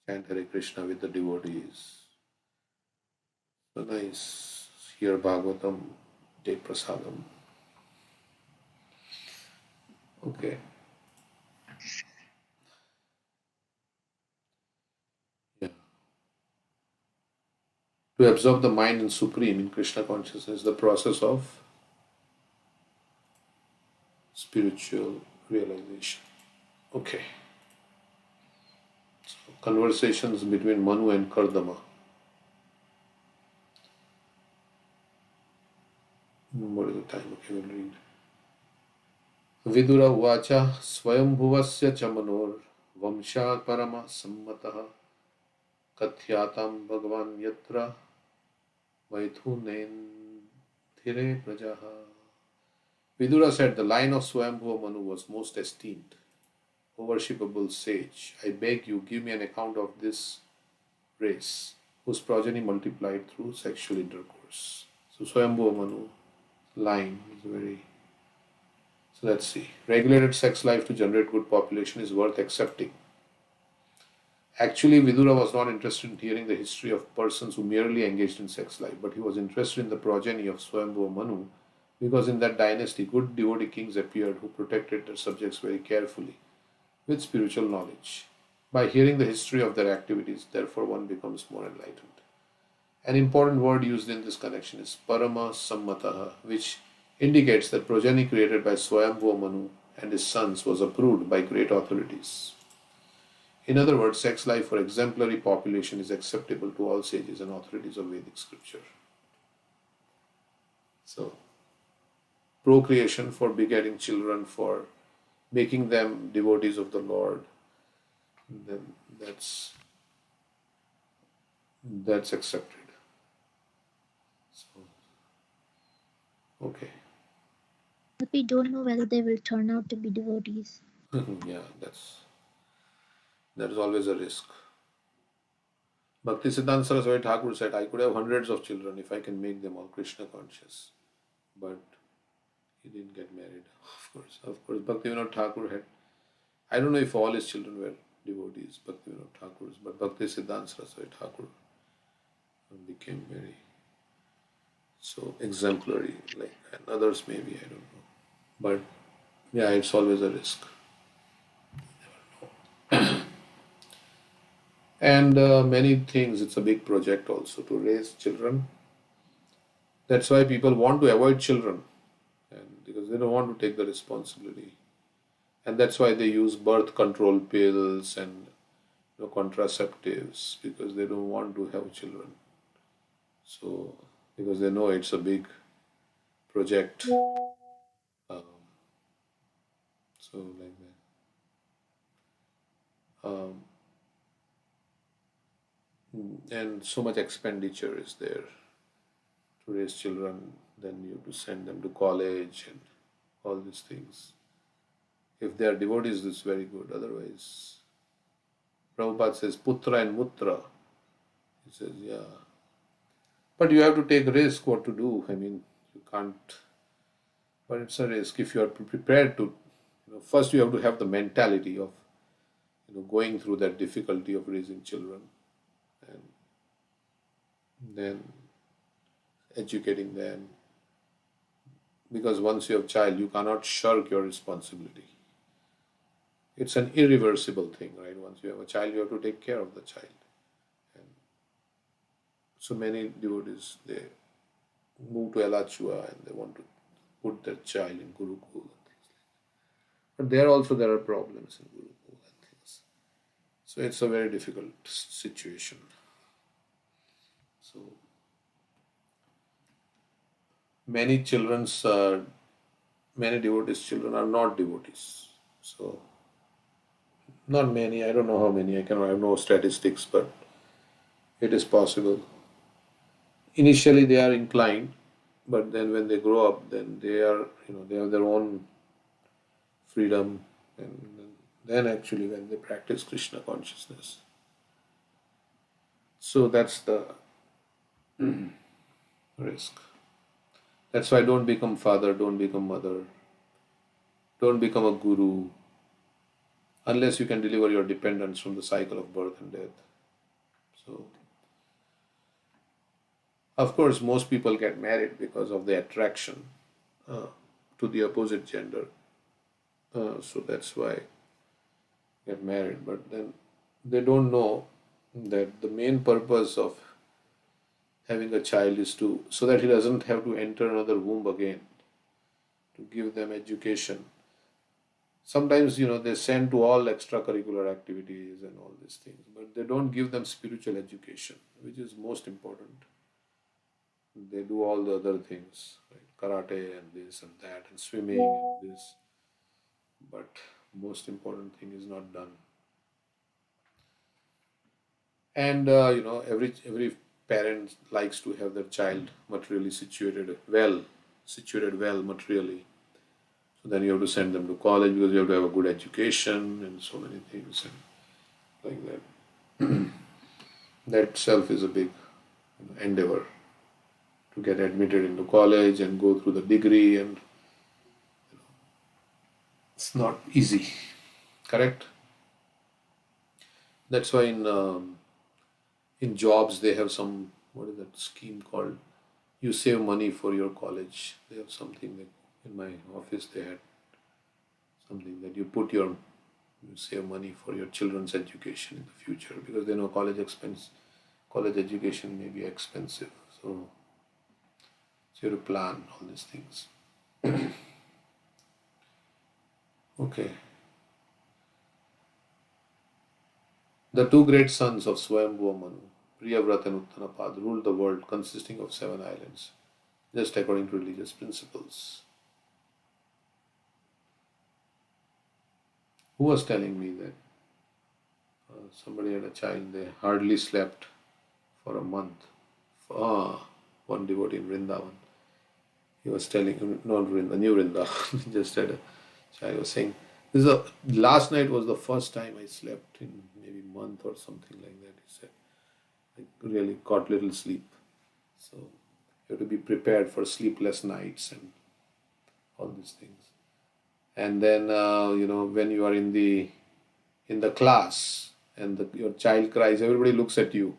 chant Hare Krishna with the devotees. So nice. Hear Bhagavatam, take prasadam. Okay. Yeah. To absorb the mind in Supreme, in Krishna consciousness, the process of spiritual realization. Okay. So, conversations between Manu and Kardama. What is the time? Okay, we'll read. Vidura Vacha Swayambhuvasya Chamanor Vamshat Parama Sammataha Kathyatam Bhagavan Yatra Vaithunendhire Prajaha. Vidura said, the line of Swayambhuva Manu was most esteemed. O worshipable sage, I beg you, give me an account of this race, whose progeny multiplied through sexual intercourse. So Swayambhuva Manu line is very... So let's see. Regulated sex life to generate good population is worth accepting. Actually, Vidura was not interested in hearing the history of persons who merely engaged in sex life, but he was interested in the progeny of Swayambhuva Manu, because in that dynasty, good devotee kings appeared who protected their subjects very carefully with spiritual knowledge. By hearing the history of their activities, therefore, one becomes more enlightened. An important word used in this connection is Parama Sammataha, which indicates that progeny created by Swayambhuva Manu and his sons was approved by great authorities. In other words, sex life for exemplary population is acceptable to all sages and authorities of Vedic scripture. So, procreation for begetting children, for making them devotees of the Lord, then that's accepted. So, okay. But we don't know whether they will turn out to be devotees. Yeah, that is always a risk. Bhaktisiddhanta Saraswati Thakur said, I could have hundreds of children if I can make them all Krishna conscious. But he didn't get married, of course. Bhaktivinoda Thakur had, I don't know if all his children were devotees, Bhaktivinoda Thakur's, but Bhaktisiddhanta Saraswati Thakur became very So exemplary, like, and others maybe, I don't know. But yeah, it's always a risk. And many things, it's a big project also to raise children. That's why people want to avoid children, and because they don't want to take the responsibility. And that's why they use birth control pills and contraceptives, because they don't want to have children. So, because they know it's a big project. Um, so, like that. And so much expenditure is there to raise children, then you have to send them to college and all these things. If they are devotees, it's very good. Otherwise, Prabhupada says putra and mutra. He says, yeah. But you have to take risk what to do. I mean, you can't, but it's a risk. If you are prepared to, first you have to have the mentality of, going through that difficulty of raising children, and then educating them. Because once you have a child, you cannot shirk your responsibility. It's an irreversible thing, right? Once you have a child, you have to take care of the child. And so many devotees, they move to Alachua and they want to put their child in Gurukul and things like that. But there also there are problems in Gurukul and things. So it's a very difficult situation. So many children's, many devotees' children are not devotees. So not many, I don't know how many, I have no statistics, but it is possible. Initially they are inclined, but then when they grow up, then they are, they have their own freedom, and then actually when they practice Krishna consciousness. So that's the risk. That's why don't become father, don't become mother, don't become a guru, unless you can deliver your dependents from the cycle of birth and death. So, of course, most people get married because of the attraction to the opposite gender. So that's why get married. But then they don't know that the main purpose of having a child is to so that he doesn't have to enter another womb again, to give them education. Sometimes they send to all extracurricular activities and all these things, but they don't give them spiritual education, which is most important. They do all the other things, right? Karate and this and that and swimming and this, but most important thing is not done. And every parent likes to have their child materially situated well materially. So then you have to send them to college because you have to have a good education and so many things and like that. That itself is a big endeavor to get admitted into college and go through the degree, and it's not easy. Correct? That's why in jobs they have some, what is that scheme called? You save money for your college. They have something like in my office they had something that you save money for your children's education in the future, because they know college education may be expensive. So you have to plan all these things. Okay. The two great sons of Swayambhuva Manu, Priyavrata and Uttanapad, ruled the world consisting of 7 islands, just according to religious principles. Who was telling me that somebody had a child, they hardly slept for a month. One devotee in Vrindavan. He was telling, not Vrindavan, New Vrindavan, just had a child. He was saying, last night was the first time I slept in maybe a month or something like that. He said, I really got little sleep. So you have to be prepared for sleepless nights and all these things. And then when you are in the class and your child cries, everybody looks at you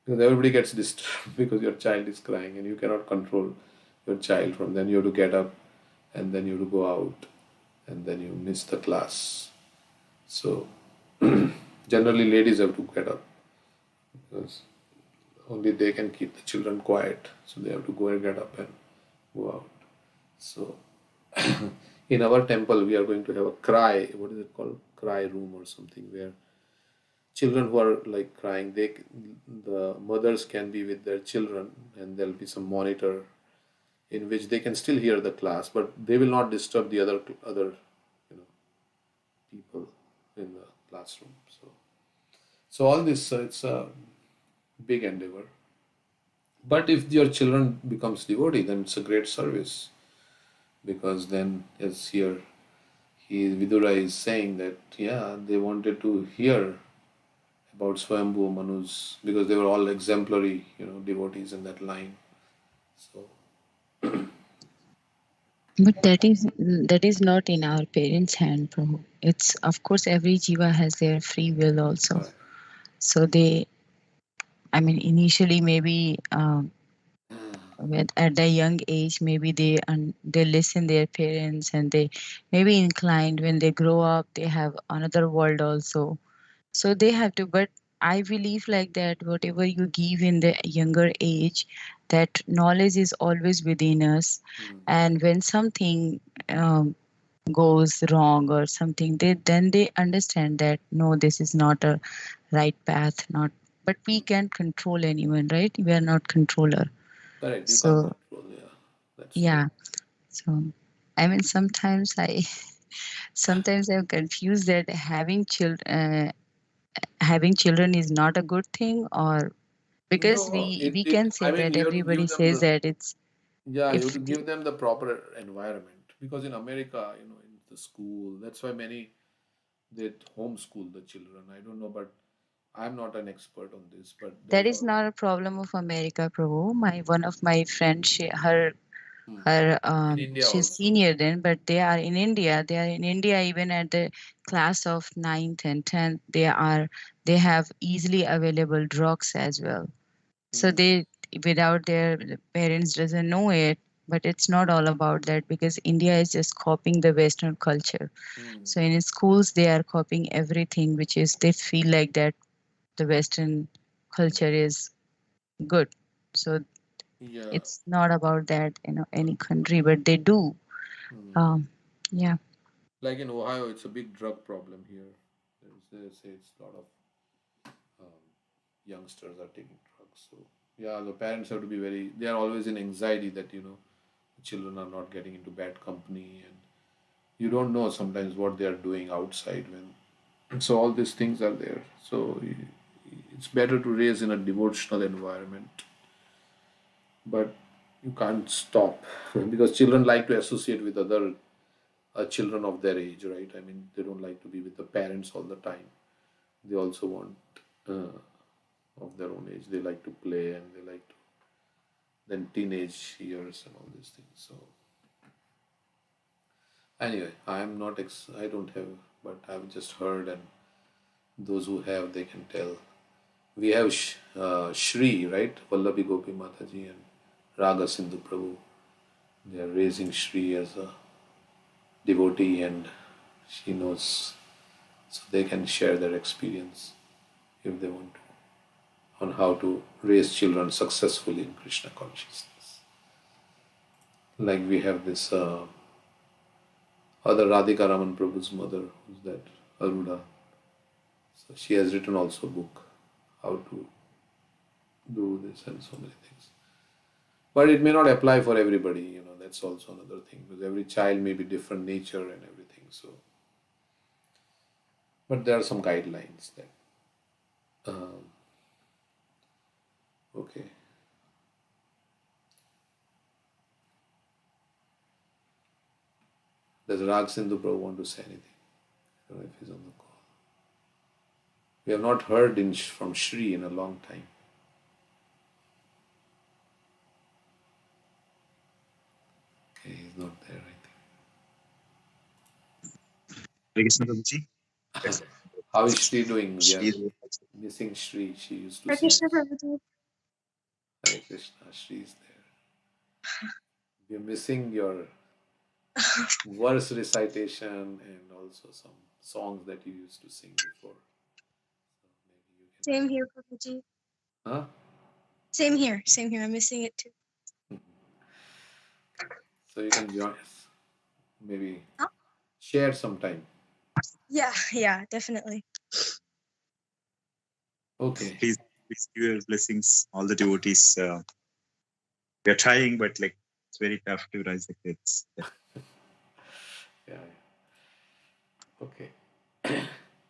Because everybody gets disturbed because your child is crying and you cannot control your child. From then you have to get up and then you have to go out and then you miss the class. So generally ladies have to get up because only they can keep the children quiet. So they have to go and get up and go out. So in our temple we are going to have a cry, what is it called? Cry room or something, where children who are like crying, the mothers can be with their children and there'll be some monitor in which they can still hear the class, but they will not disturb the other you know people in the classroom. So all this it's a big endeavor. But if your children becomes devotee, then it's a great service, because then as here Vidura is saying that yeah, they wanted to hear about Swayambhu Manus because they were all exemplary, devotees in that line. So But that is not in our parents' hand, Prabhu. It's, of course, every jiva has their free will also. right. So initially maybe at the young age, maybe they listen their parents and they maybe inclined. When they grow up, they have another world also. So they have to. But I believe like that whatever you give in the younger age, that knowledge is always within us. And when something goes wrong or something, then they understand that no, this is not a right path. Not, but we can't control anyone, right? We are not controller. Correct. You can't So control. Yeah, that's true. yeah. So sometimes I'm confused that having children is not a good thing, or because No, we it. can I say mean, that you have to everybody give them says the. that it's Yeah, you have if to give them the proper environment, because in America, in the school, that's why many they homeschool the children. I don't know, but I'm not an expert on this. But that there's is a. not a problem of America, Prabhu. My one of my friends, Hmm. her In India she's also. senior then, but they are in India even at the class of 9th and 10th. They have easily available drugs as well. So Hmm. they, without their parents doesn't know it, but it's not all about that, because India is just copying the Western culture. Hmm. So in schools they are copying everything, which is they feel like that the Western culture is good. So Yeah. it's not about that, any country, but they do. Hmm. Um, yeah. Like in Ohio, it's a big drug problem here. They say it's a lot of um, youngsters are taking drugs. So yeah, the parents have to be very. They are always in anxiety that children are not getting into bad company, and you don't know sometimes what they are doing outside when. So all these things are there. So it's better to raise in a devotional environment, but you can't stop because children like to associate with other children of their age, right? I mean, they don't like to be with the parents all the time. They also want uh, of their own age. They like to play and they like to then teenage years and all these things. So anyway, I am not I don't have, but I've just heard, and those who have they can tell. We have Shri, right? Vallabi Gopi Mataji and Raga Sindhu Prabhu. They are raising Shri as a devotee, and she knows, so they can share their experience if they want to on how to raise children successfully in Krishna consciousness. Like we have this other Radhika Raman Prabhu's mother, who's that Aruda. So she has written also a book how to do this and so many things. But it may not apply for everybody, that's also another thing, because every child may be different nature and everything. So, but there are some guidelines that, um, okay. Does Rag Sindhu Prabhu want to say anything? I don't know if he's on the call. We have not heard from Shri in a long time. Okay, he's not there, I Hare Krishna Prabhuji. think. How is Shri doing? We are Shri missing Shri. She used to Hare sing. Krishna Prabhuji. Hare Krishna, she's there. We're missing your verse recitation and also some songs that you used to sing before. So maybe you Same here, Prabhuji. can. Huh? Same here. Same here. I'm missing it too. So you can join us. Maybe Huh? share sometime. Yeah, definitely. Okay. Please give your blessings, all the devotees. We are trying, but like it's very tough to rise the kids. Yeah. Okay.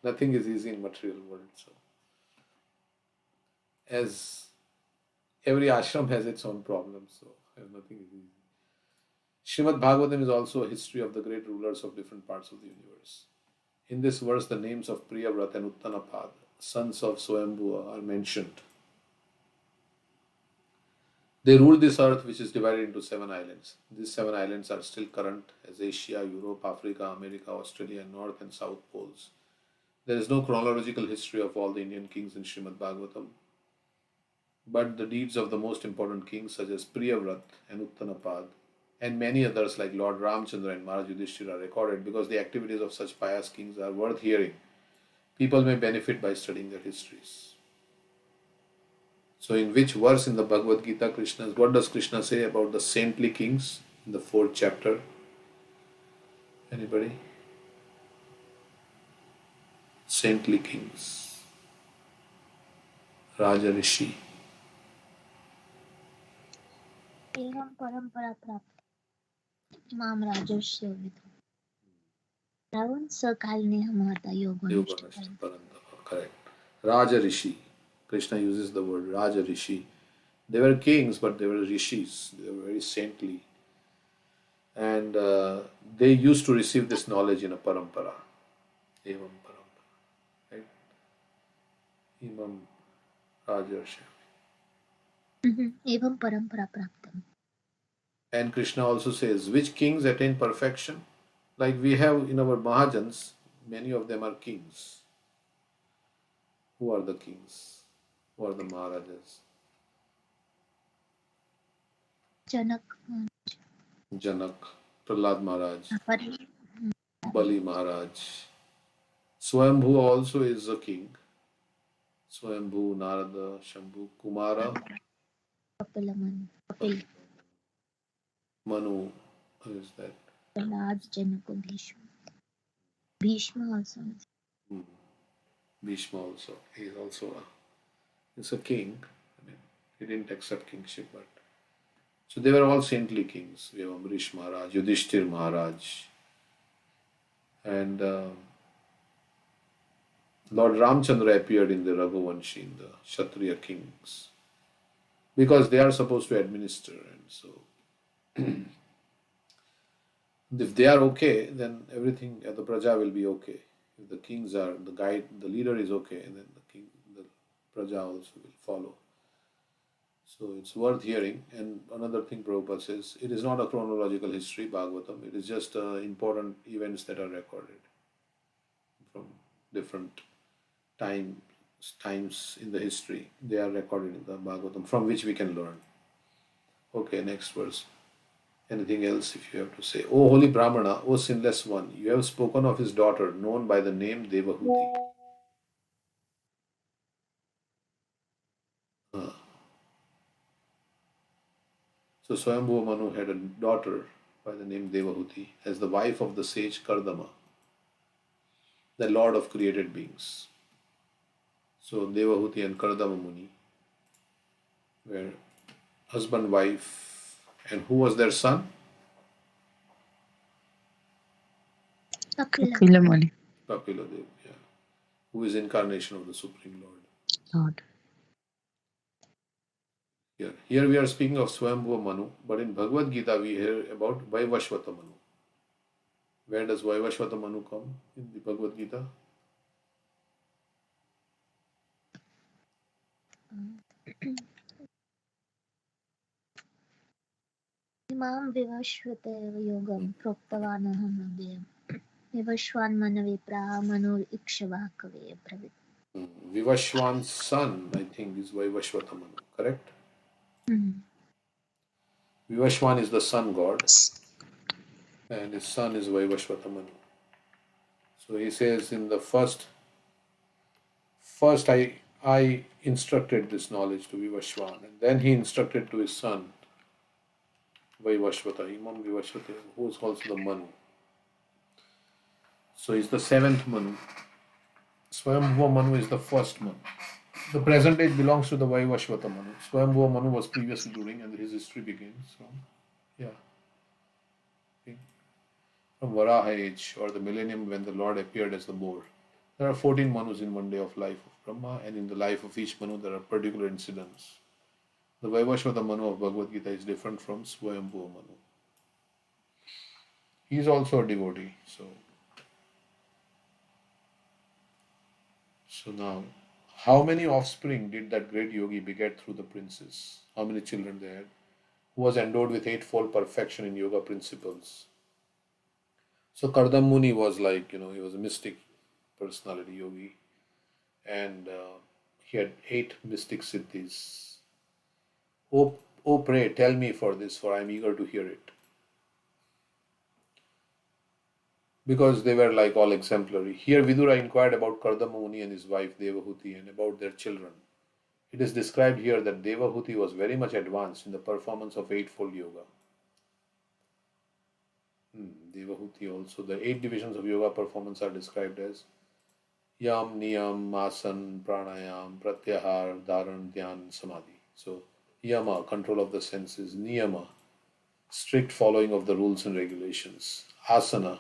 Nothing is easy in material world. So as every ashram has its own problems, so nothing is easy. Srimad Bhagavatam is also a history of the great rulers of different parts of the universe. In this verse, the names of Priyavrat and Uttanapad, sons of Swayambhuva, are mentioned. They ruled this earth, which is divided into 7 islands. These 7 islands are still current as Asia, Europe, Africa, America, Australia, North and South poles. There is no chronological history of all the Indian kings in Srimad Bhagavatam, but the deeds of the most important kings such as Priyavrat and Uttanapad and many others like Lord Ramchandra and Maharaj Yudhishthira are recorded because the activities of such pious kings are worth hearing. People may benefit by studying their histories. So in which verse in the Bhagavad Gita, what does Krishna say about the saintly kings in the 4th chapter? Anybody? Saintly kings. Raja Rishi. एवं परंपरा प्राप्त माम राजर्षि विदु Ravan सकालने हमाता योगनिष्ठ Yoganashta. Correct. Raja Rishi. Krishna uses the word Raja Rishi. They were kings, but they were rishis. They were very saintly. And they used to receive this knowledge in a parampara. Evam parampara. Right? Imam Rajarshi. एवं परंपरा प्राप्त And Krishna also says, which kings attain perfection? Like we have in our Mahajans, many of them are kings. Who are the kings? Who are the Maharajas? Janak Janak, Prahlad Maharaj, Bali Maharaj. Swayambhu also is a king. Swayambhu, Narada, Shambhu, Kumara, Kapil मन Kapil Manu. Who is that? Prahlad Janak Bhishma Bhishma also Bhishma also. He is also a king. I mean, he didn't accept kingship, but so they were all saintly kings. We have Amrish Maharaj, Yudhishthir Maharaj, and Lord Ramchandra appeared in the Raghuvanshi, in the Kshatriya kings, because they are supposed to administer, and so if they are okay, then everything the praja will be okay. If the kings are the guide, the leader is okay, then the praja also will follow. So it's worth hearing. And another thing Prabhupada says, it is not a chronological history, Bhagavatam. It is just important events that are recorded from different times in the history. They are recorded in the Bhagavatam, from which we can learn. Okay, next verse. Anything else if you have to say? O holy Brahmana, O sinless one, you have spoken of his daughter, known by the name Devahuti. So Swayambhuva Manu had a daughter by the name Devahuti as the wife of the sage Kardama, the lord of created beings. So Devahuti and Kardama Muni were husband, wife, and who was their son? Kapil Muni. Kapila Dev, yeah, who is incarnation of the Supreme Lord. Lord. Here we are speaking of Swayambhuva Manu, but in Bhagavad Gita we hear about Vaivashvata Manu. Where does Vaivashvata Manu come in the Bhagavad Gita? इमां विवस्वत योगं प्रोक्तवान् अहं अव्ययम् विवस्वान् मनविप्राः मनुरिक्ष्वाकवे ब्रवीत् Vivashwan's son, I think, is Vaivashvata Manu, correct? Vivashwan is the sun god, and his son is Vaivashvata Manu. So he says in the first I instructed this knowledge to Vivashwan, and then he instructed to his son Vaivashvata, Imam Vivashvata, who is also the Manu. So he's the seventh Manu. Swayambhuva Manu is the first Manu. The present age belongs to the Vaivashvata Manu. Swayambhuva Manu was previously ruling, and his history begins from Varaha age, or the millennium when the Lord appeared as the boar. There are 14 Manus in one day of life of Brahma, and in the life of each Manu there are particular incidents. The Vaivashvata Manu of Bhagavad Gita is different from Swayambhuva Manu. He is also a devotee. So now, how many offspring did that great yogi beget through the princes? How many children they had? Who was endowed with eightfold perfection in yoga principles. So Kardam Muni was he was a mystic personality yogi, and he had 8 mystic siddhis. Oh, pray, tell me for this, for I am eager to hear it. Because they were like all exemplary. Here Vidura inquired about Kardama Muni and his wife Devahuti and about their children. It is described here that Devahuti was very much advanced in the performance of eightfold yoga. Devahuti also. The 8 divisions of yoga performance are described as Yam, Niyam, Asan, Pranayam, Pratyahar, Dharan, Dhyan, Samadhi. So Yama, control of the senses. Niyama, strict following of the rules and regulations. Asana,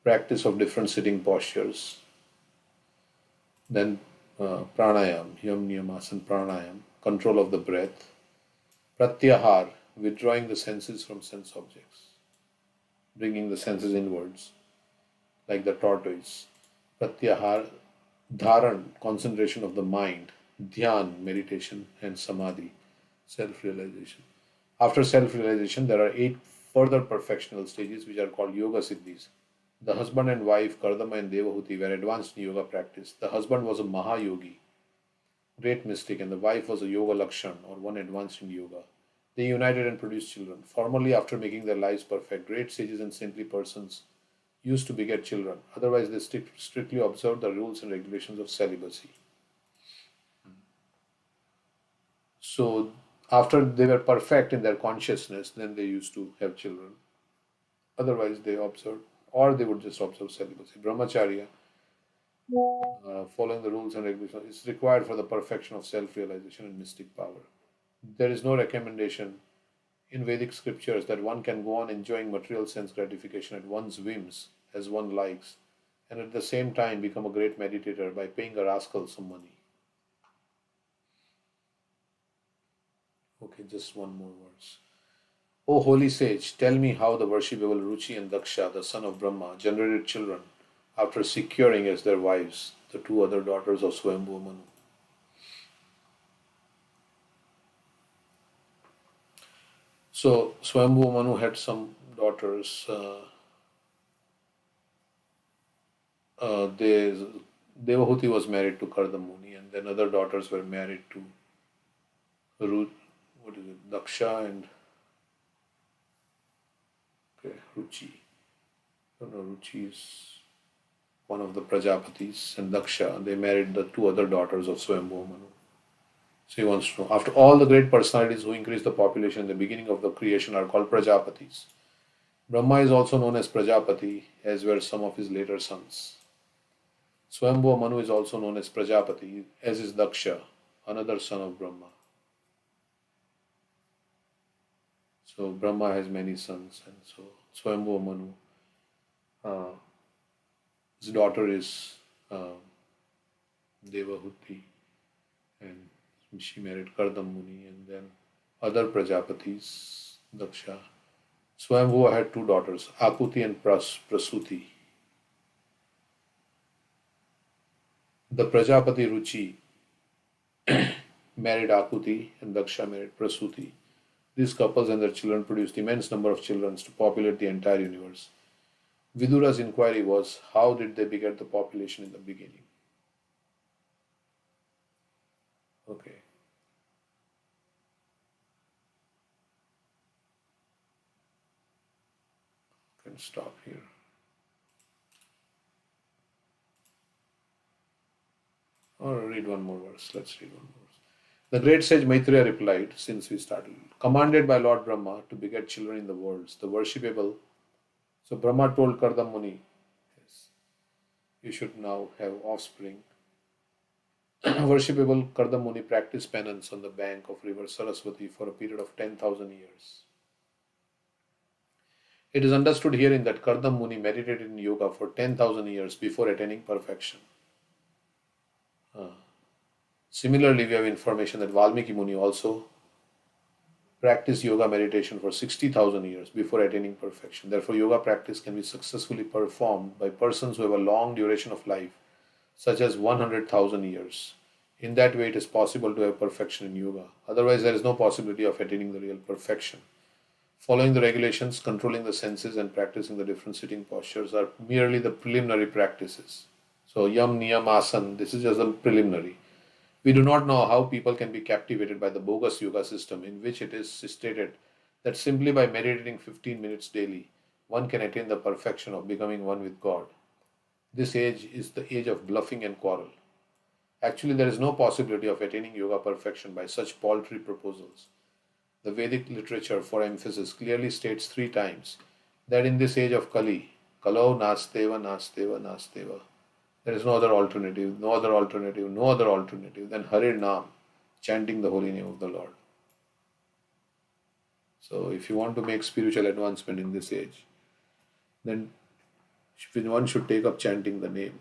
practice of different sitting postures. Then Pranayam, Yam, Niyam, Asan, Pranayam, control of the breath. Pratyahar, withdrawing the senses from sense objects, bringing the senses inwards, like the tortoise. Pratyahar, Dharan, concentration of the mind. Dhyan, meditation, and Samadhi, self-realization. After self-realization, there are 8 further perfectional stages which are called Yoga Siddhis. The husband and wife, Kardama and Devahuti, were advanced in yoga practice. The husband was a Mahayogi, great mystic, and the wife was a Yoga Lakshan, or one advanced in yoga. They united and produced children. Formerly, after making their lives perfect, great sages and saintly persons used to beget children. Otherwise, they strictly observed the rules and regulations of celibacy. So, after they were perfect in their consciousness, then they used to have children. Otherwise, they observed, or they would just observe celibacy. Brahmacharya, following the rules and regulations, is required for the perfection of self-realization and mystic power. There is no recommendation in Vedic scriptures that one can go on enjoying material sense gratification at one's whims as one likes, and at the same time become a great meditator by paying a rascal some money. Okay, just one more verse. O holy sage, tell me how the worshipable Ruchi and Daksha, the son of Brahma, generated children after securing as their wives the 2 other daughters of Swayambhuva Manu. So Swayambhuva Manu had some daughters. Devahuti was married to Kardam Muni, and then other daughters were married to Daksha and Ruchi. Ruchi is one of the Prajapatis, and Daksha. They married the 2 other daughters of Swayambhuva Manu. So he wants to know, after all the great personalities who increased the population in the beginning of the creation are called Prajapatis. Brahma is also known as Prajapati, as were some of his later sons. Swayambhuva Manu is also known as Prajapati, as is Daksha, another son of Brahma. So Brahma has many sons, and so Swayambhuva Manu, his daughter is Devahuti, and she married Kardam Muni, and then other Prajapatis, Daksha. Swayambhuva had 2 daughters, Akuti and Prasuti. The Prajapati Ruchi married Akuti, and Daksha married Prasuti. These couples and their children produced immense number of children to populate the entire universe. Vidura's inquiry was, how did they beget the population in the beginning? Okay. can stop here. Or read one more verse. Let's read one more verse. The great sage Maitreya replied, since we started, commanded by Lord Brahma to beget children in the worlds, the worshipable. So Brahma told Kardam Muni, yes, you should now have offspring. Worshipable Kardam Muni practiced penance on the bank of river Saraswati for a period of 10,000 years. It is understood herein that Kardam Muni meditated in yoga for 10,000 years before attaining perfection. Similarly, we have information that Valmiki Muni also practiced yoga meditation for 60,000 years before attaining perfection. Therefore, yoga practice can be successfully performed by persons who have a long duration of life, such as 100,000 years. In that way, it is possible to have perfection in yoga. Otherwise, there is no possibility of attaining the real perfection. Following the regulations, controlling the senses, and practicing the different sitting postures are merely the preliminary practices. So, yam, niyam, asan, this is just a preliminary. We do not know how people can be captivated by the bogus yoga system in which it is stated that simply by meditating 15 minutes daily, one can attain the perfection of becoming one with God. This age is the age of bluffing and quarrel. Actually, there is no possibility of attaining yoga perfection by such paltry proposals. The Vedic literature, for emphasis, clearly states 3 times that in this age of Kali, Kalo nasteva nasteva nasteva, there is no other alternative, no other alternative, no other alternative than Harir Nam, chanting the holy name of the Lord. So, if you want to make spiritual advancement in this age, then one should take up chanting the name.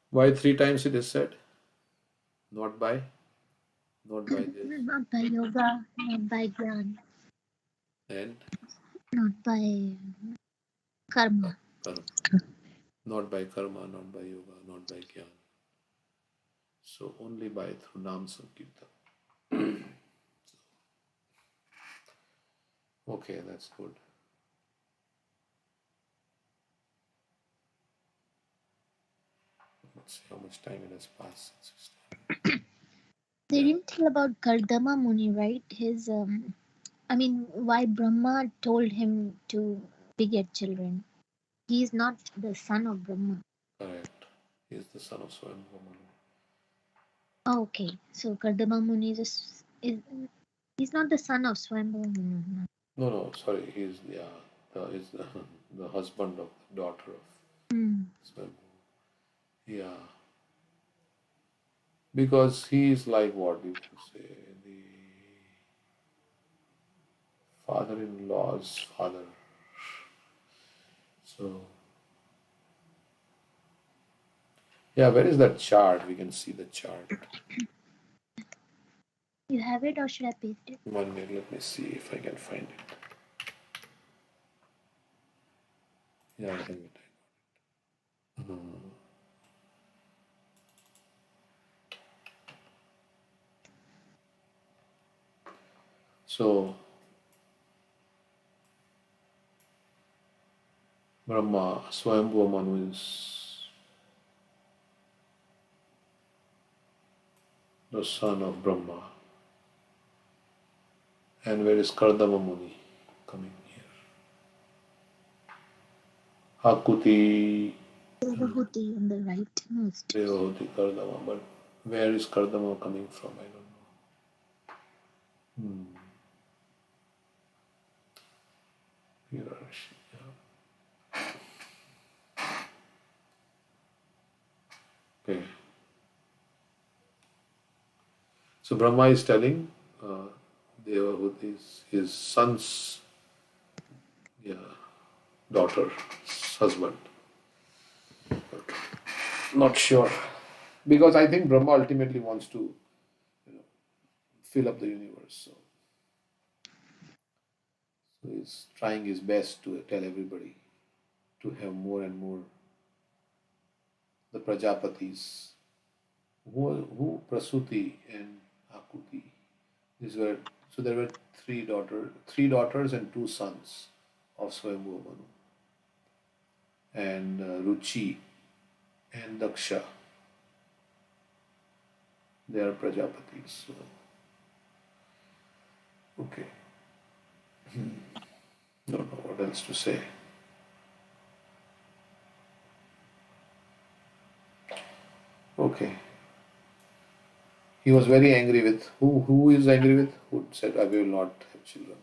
Why 3 times it is said? Not by this. Not by yoga, not by gyan, And not by karma. not by karma, not by yoga, not by jnana. So only by through Nam Sankirtan. Okay, that's good. Let's see how much time it has passed since They Yeah. didn't tell about Kardama Muni, right? His, why Brahma told him to beget children. He is not the son of Brahma. Correct. He is the son of Swayambhu Manu. Oh, okay. So Kardama Muni he's not the son of Swayambhu Manu. No, sorry. He is the husband of the daughter of Hmm. Swayambhu. Yeah. Because he is like what you can say, the father-in-law's father. So, yeah, where is that chart? We can see the chart. You have it, or should I paste it? 1 minute, let me see if I can find it. Yeah, I have it. So, Brahma, Swayambhu Manu is the son of Brahma. And where is Kardama Muni coming here? Hakuti, Devahuti on the rightmost. Devahuti, Kardama. But where is Kardama coming from? I don't know. Here are Okay. So Brahma is telling Devahuti, his son's daughter, husband. Okay. Not sure. Because I think Brahma ultimately wants to fill up the universe. So he's trying his best to tell everybody to have more and more the Prajapatis. Who Prasuti and Akuti. There were 3 daughters and 2 sons of Swayambhu Manu. And Ruchi and Daksha. They are Prajapatis. So, okay. Don't know what else to say. Okay. He was very angry with who is angry with? Who said I will not have children?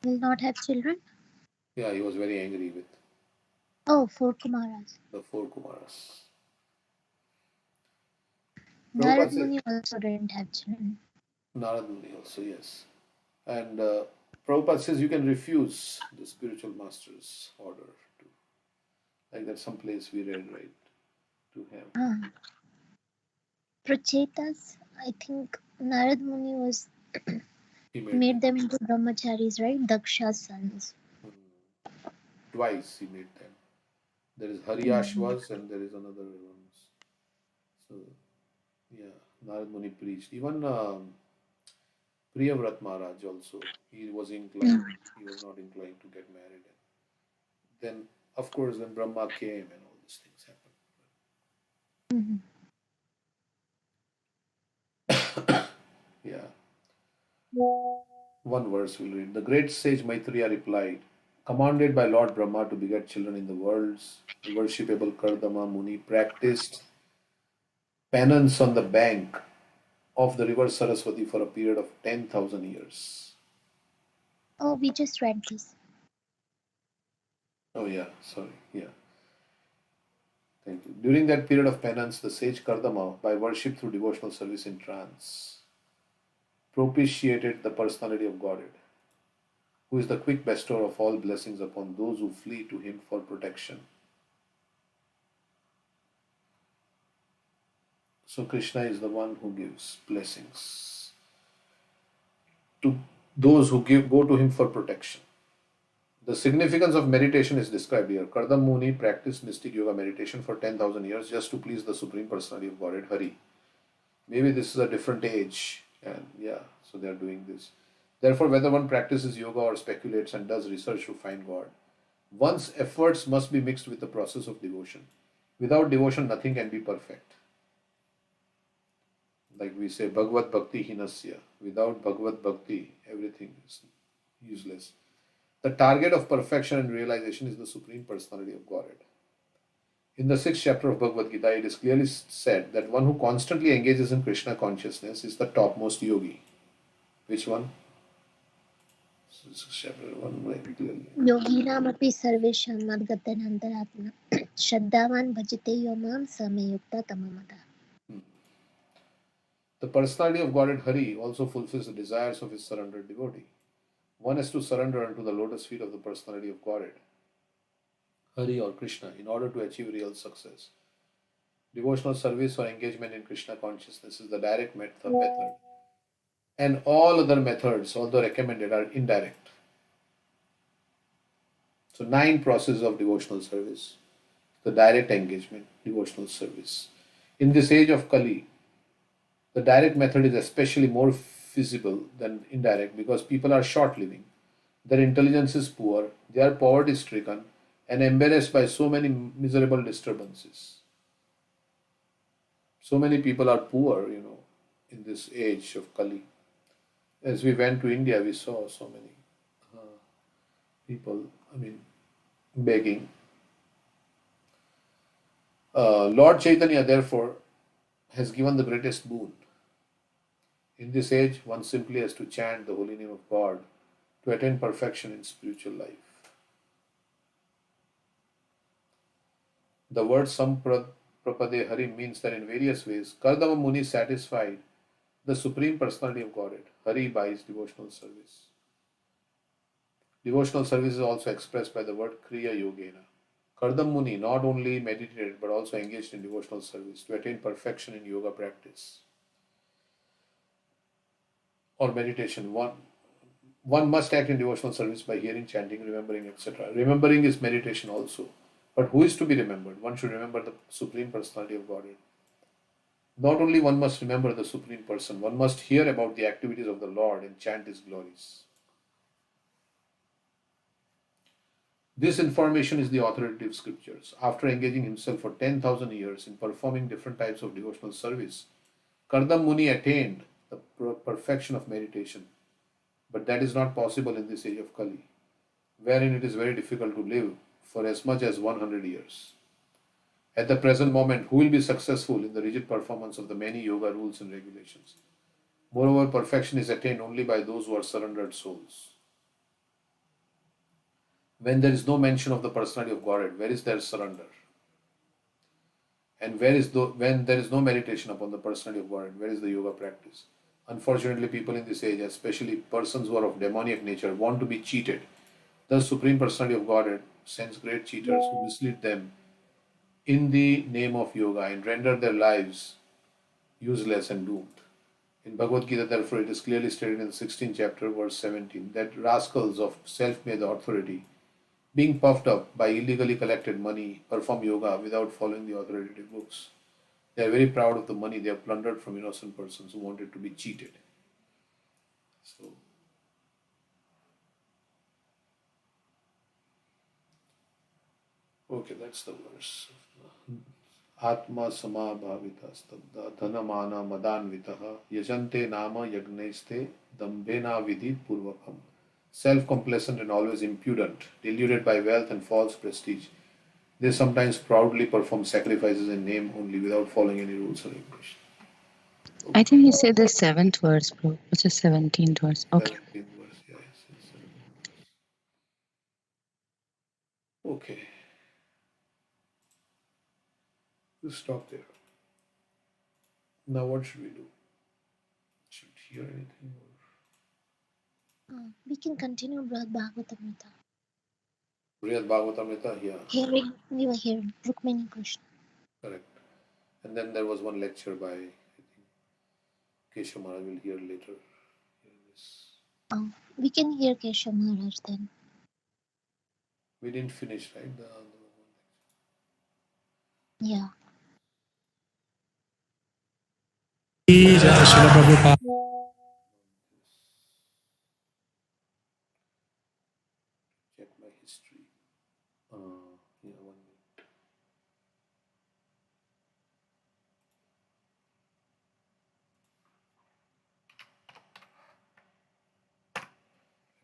Will not have children? Yeah, he was very angry with Oh, four Kumaras. the four Kumaras. Narad Prabhupada says Muni also didn't have children. Narad Muni also, yes. And Prabhupada says you can refuse the spiritual master's order to, like that some place we read right to him. Ah. Prachetas, I think Narad Muni was He made them into brahmacharis, right? Daksha's sons. Twice he made them. There is Haryashvas and there is another one. So, yeah, Narad Muni preached. Even Priyavrat Maharaj also, he was inclined, he was not inclined to get married. Then, of course, when Brahma came and all these things happened. Yeah. One verse we'll read. The great sage Maitreya replied, commanded by Lord Brahma to beget children in the worlds, the worshipable Kardama Muni practiced penance on the bank of the river Saraswati for a period of 10,000 years. Oh, we just read this. Oh, yeah, sorry, yeah. Thank you. During that period of penance, the sage Kardama, by worship through devotional service in trance, propitiated the personality of Godhead, who is the quick bestower of all blessings upon those who flee to him for protection. So Krishna is the one who gives blessings to those who go to him for protection. The significance of meditation is described here. Kardama Muni practiced mystic yoga meditation for 10,000 years just to please the Supreme Personality of Godhead, Hari. Maybe this is a different age, and yeah, so they are doing this. Therefore, whether one practices yoga or speculates and does research to find God, one's efforts must be mixed with the process of devotion. Without devotion, nothing can be perfect. Like we say, Bhagavad Bhakti Hinasya. Without Bhagavad Bhakti, everything is useless. The target of perfection and realization is the Supreme Personality of Godhead. In the sixth chapter of Bhagavad Gita, it is clearly said that one who constantly engages in Krishna consciousness is the topmost yogi. Which one? Sixth chapter 1, right? Clearly. Yoginamapi sarvesham madgatanantaratma shraddhavan bhajate yomam samyukta tamamada. The personality of Godhead Hari also fulfills the desires of his surrendered devotee. One has to surrender unto the lotus feet of the personality of Godhead, Hari or Krishna, in order to achieve real success. Devotional service or engagement in Krishna consciousness is the direct method, and all other methods, although recommended, are indirect. So 9 processes of devotional service. The direct engagement, devotional service. In this age of Kali, the direct method is especially more feasible than indirect because people are short living. Their intelligence is poor, they are poverty stricken and embarrassed by so many miserable disturbances. So many people are poor, in this age of Kali. As we went to India, we saw so many people, begging. Lord Chaitanya, therefore, has given the greatest boon. In this age, one simply has to chant the holy name of God to attain perfection in spiritual life. The word Samprapade Hari means that in various ways, Kardama Muni satisfied the Supreme Personality of Godhead, Hari, by his devotional service. Devotional service is also expressed by the word Kriya Yogena. Kardama Muni not only meditated but also engaged in devotional service to attain perfection in yoga practice or meditation. One must act in devotional service by hearing, chanting, remembering, etc. Remembering is meditation also. But who is to be remembered? One should remember the Supreme Personality of Godhead. Not only one must remember the Supreme Person, one must hear about the activities of the Lord and chant His glories. This information is the authoritative scriptures. After engaging himself for 10,000 years in performing different types of devotional service, Kardama Muni attained the perfection of meditation. But that is not possible in this age of Kali. wherein it is very difficult to live for as much as 100 years. At the present moment, who will be successful in the rigid performance of the many yoga rules and regulations? Moreover, perfection is attained only by those who are surrendered souls. When there is no mention of the personality of Godhead, where is their surrender? And when there is no meditation upon the personality of Godhead, where is the yoga practice? Unfortunately, people in this age, especially persons who are of demoniac nature, want to be cheated. The Supreme Personality of Godhead sends great cheaters who mislead them in the name of yoga and render their lives useless and doomed. In Bhagavad Gita, therefore, it is clearly stated in the 16th chapter, verse 17, that rascals of self-made authority, being puffed up by illegally collected money, perform yoga without following the authoritative books. They are very proud of the money they have plundered from innocent persons who wanted to be cheated. So, okay, that's the verse. Atma samabhavita stabda dhanamana madanvitaha yajante nama yagnaiste dambena vidit purvakam. Self-complacent and always impudent, deluded by wealth and false prestige, they sometimes proudly perform sacrifices in name only without following any rules or regulations. I think he said the seventh verse, bro, which is 17th verse. Okay. 17th verse, yeah, it's 17th verse. Okay. We'll stop there. Now what should we do? Should we hear anything? We can continue Brad Bhagavatamrita. Brihad Bhagavatamrita, yeah. Hearing, we were hearing Rukmini Krishna. Correct. And then there was one lecture by, I think, Keshav Maharaj. Will hear later. We can hear Keshav Maharaj then. We didn't finish, right? Yeah. Jai Srila Prabhupada.